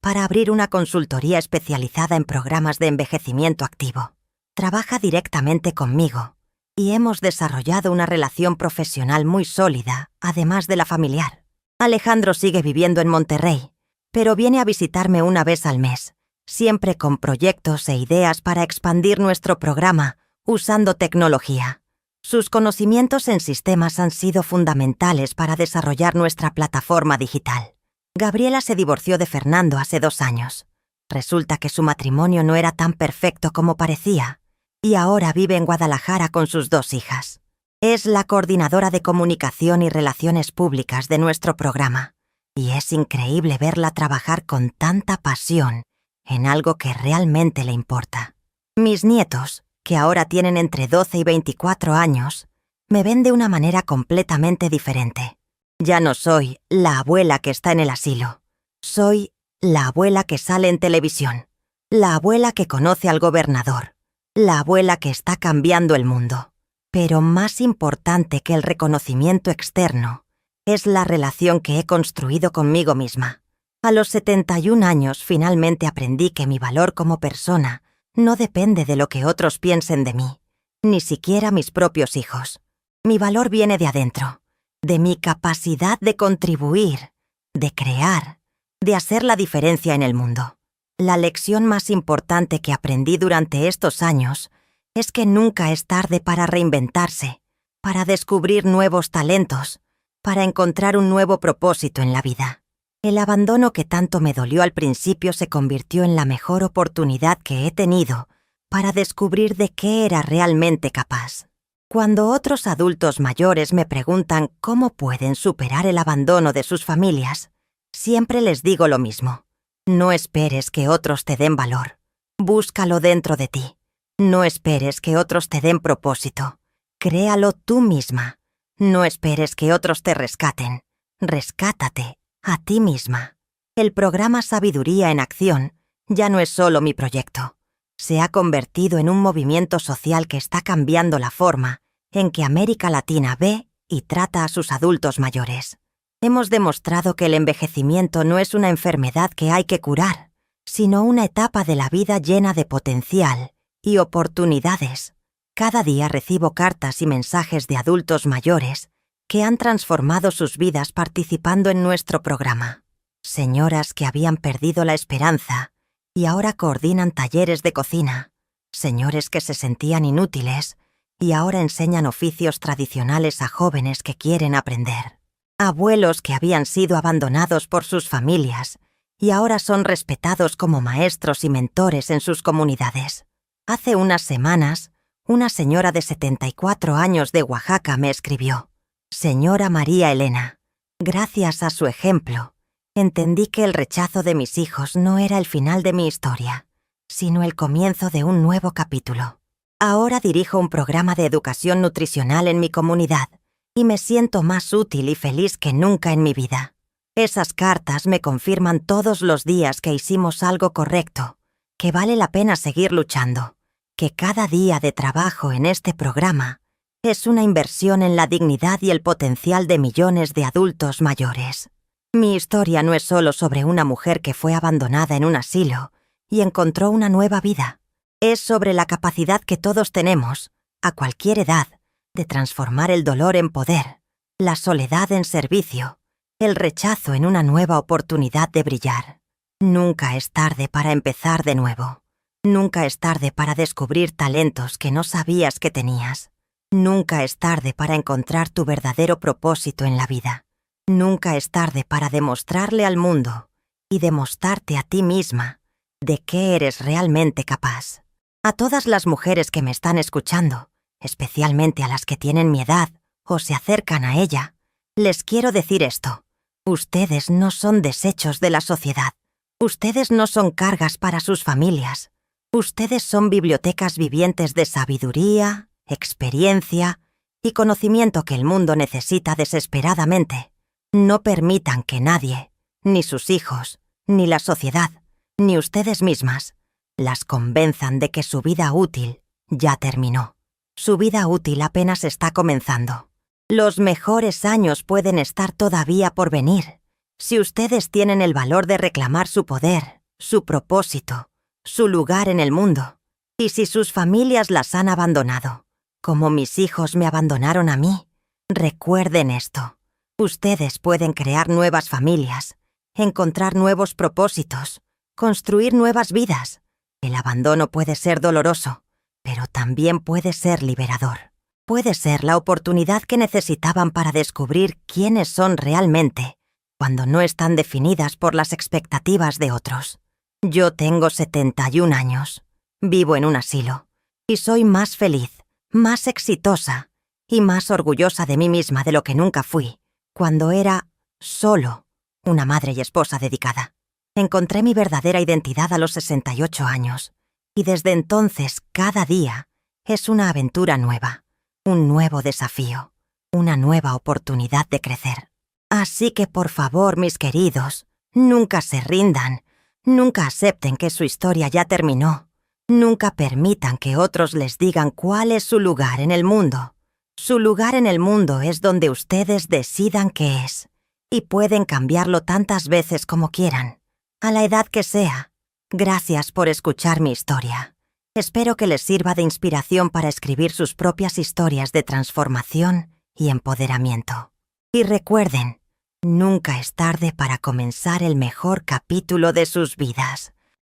para abrir una consultoría especializada en programas de envejecimiento activo. Trabaja directamente conmigo y hemos desarrollado una relación profesional muy sólida, además de la familiar. Alejandro sigue viviendo en Monterrey, pero viene a visitarme una vez al mes, siempre con proyectos e ideas para expandir nuestro programa usando tecnología. Sus conocimientos en sistemas han sido fundamentales para desarrollar nuestra plataforma digital. Gabriela se divorció de Fernando hace 2 años. Resulta que su matrimonio no era tan perfecto como parecía, y ahora vive en Guadalajara con sus 2 hijas. Es la coordinadora de comunicación y relaciones públicas de nuestro programa, y es increíble verla trabajar con tanta pasión en algo que realmente le importa. Mis nietos, que ahora tienen entre 12 y 24 años, me ven de una manera completamente diferente. Ya no soy la abuela que está en el asilo. Soy la abuela que sale en televisión, la abuela que conoce al gobernador, la abuela que está cambiando el mundo. Pero más importante que el reconocimiento externo es la relación que he construido conmigo misma. A los 71 años finalmente aprendí que mi valor como persona no depende de lo que otros piensen de mí, ni siquiera mis propios hijos. Mi valor viene de adentro, de mi capacidad de contribuir, de crear, de hacer la diferencia en el mundo. La lección más importante que aprendí durante estos años es que nunca es tarde para reinventarse, para descubrir nuevos talentos, para encontrar un nuevo propósito en la vida. El abandono que tanto me dolió al principio se convirtió en la mejor oportunidad que he tenido para descubrir de qué era realmente capaz. Cuando otros adultos mayores me preguntan cómo pueden superar el abandono de sus familias, siempre les digo lo mismo. No esperes que otros te den valor. Búscalo dentro de ti. No esperes que otros te den propósito. Créalo tú misma. No esperes que otros te rescaten. Rescátate a ti misma. El programa Sabiduría en Acción ya no es solo mi proyecto. Se ha convertido en un movimiento social que está cambiando la forma en que América Latina ve y trata a sus adultos mayores. Hemos demostrado que el envejecimiento no es una enfermedad que hay que curar, sino una etapa de la vida llena de potencial y oportunidades. Cada día recibo cartas y mensajes de adultos mayores que han transformado sus vidas participando en nuestro programa. Señoras que habían perdido la esperanza y ahora coordinan talleres de cocina. Señores que se sentían inútiles y ahora enseñan oficios tradicionales a jóvenes que quieren aprender. Abuelos que habían sido abandonados por sus familias y ahora son respetados como maestros y mentores en sus comunidades. Hace unas semanas, una señora de 74 años de Oaxaca me escribió: «Señora María Elena, gracias a su ejemplo, entendí que el rechazo de mis hijos no era el final de mi historia. sino el comienzo de un nuevo capítulo. Ahora dirijo un programa de educación nutricional en mi comunidad y me siento más útil y feliz que nunca en mi vida. Esas cartas me confirman todos los días que hicimos algo correcto, que vale la pena seguir luchando, que cada día de trabajo en este programa es una inversión en la dignidad y el potencial de millones de adultos mayores. Mi historia no es solo sobre una mujer que fue abandonada en un asilo y encontró una nueva vida. Es sobre la capacidad que todos tenemos, a cualquier edad, de transformar el dolor en poder, la soledad en servicio, el rechazo en una nueva oportunidad de brillar. Nunca es tarde para empezar de nuevo. Nunca es tarde para descubrir talentos que no sabías que tenías. Nunca es tarde para encontrar tu verdadero propósito en la vida. Nunca es tarde para demostrarle al mundo y demostrarte a ti misma de qué eres realmente capaz. A todas las mujeres que me están escuchando, especialmente a las que tienen mi edad o se acercan a ella, les quiero decir esto. Ustedes no son desechos de la sociedad. Ustedes no son cargas para sus familias. Ustedes son bibliotecas vivientes de sabiduría, experiencia y conocimiento que el mundo necesita desesperadamente. No permitan que nadie, ni sus hijos, ni la sociedad, ni ustedes mismas, las convenzan de que su vida útil ya terminó. Su vida útil apenas está comenzando. Los mejores años pueden estar todavía por venir. Si ustedes tienen el valor de reclamar su poder, su propósito, su lugar en el mundo, y si sus familias las han abandonado, como mis hijos me abandonaron a mí, recuerden esto. Ustedes pueden crear nuevas familias, encontrar nuevos propósitos, construir nuevas vidas. El abandono puede ser doloroso, pero también puede ser liberador. Puede ser la oportunidad que necesitaban para descubrir quiénes son realmente, cuando no están definidas por las expectativas de otros. Yo tengo 71 años, vivo en un asilo, y soy más feliz, más exitosa y más orgullosa de mí misma de lo que nunca fui, cuando era solo una madre y esposa dedicada. Encontré mi verdadera identidad a los 68 años, y desde entonces cada día es una aventura nueva, un nuevo desafío, una nueva oportunidad de crecer. Así que por favor, mis queridos, nunca se rindan, nunca acepten que su historia ya terminó, nunca permitan que otros les digan cuál es su lugar en el mundo. Su lugar en el mundo es donde ustedes decidan qué es, y pueden cambiarlo tantas veces como quieran, a la edad que sea. Gracias por escuchar mi historia. Espero que les sirva de inspiración para escribir sus propias historias de transformación y empoderamiento. Y recuerden, nunca es tarde para comenzar el mejor capítulo de sus vidas.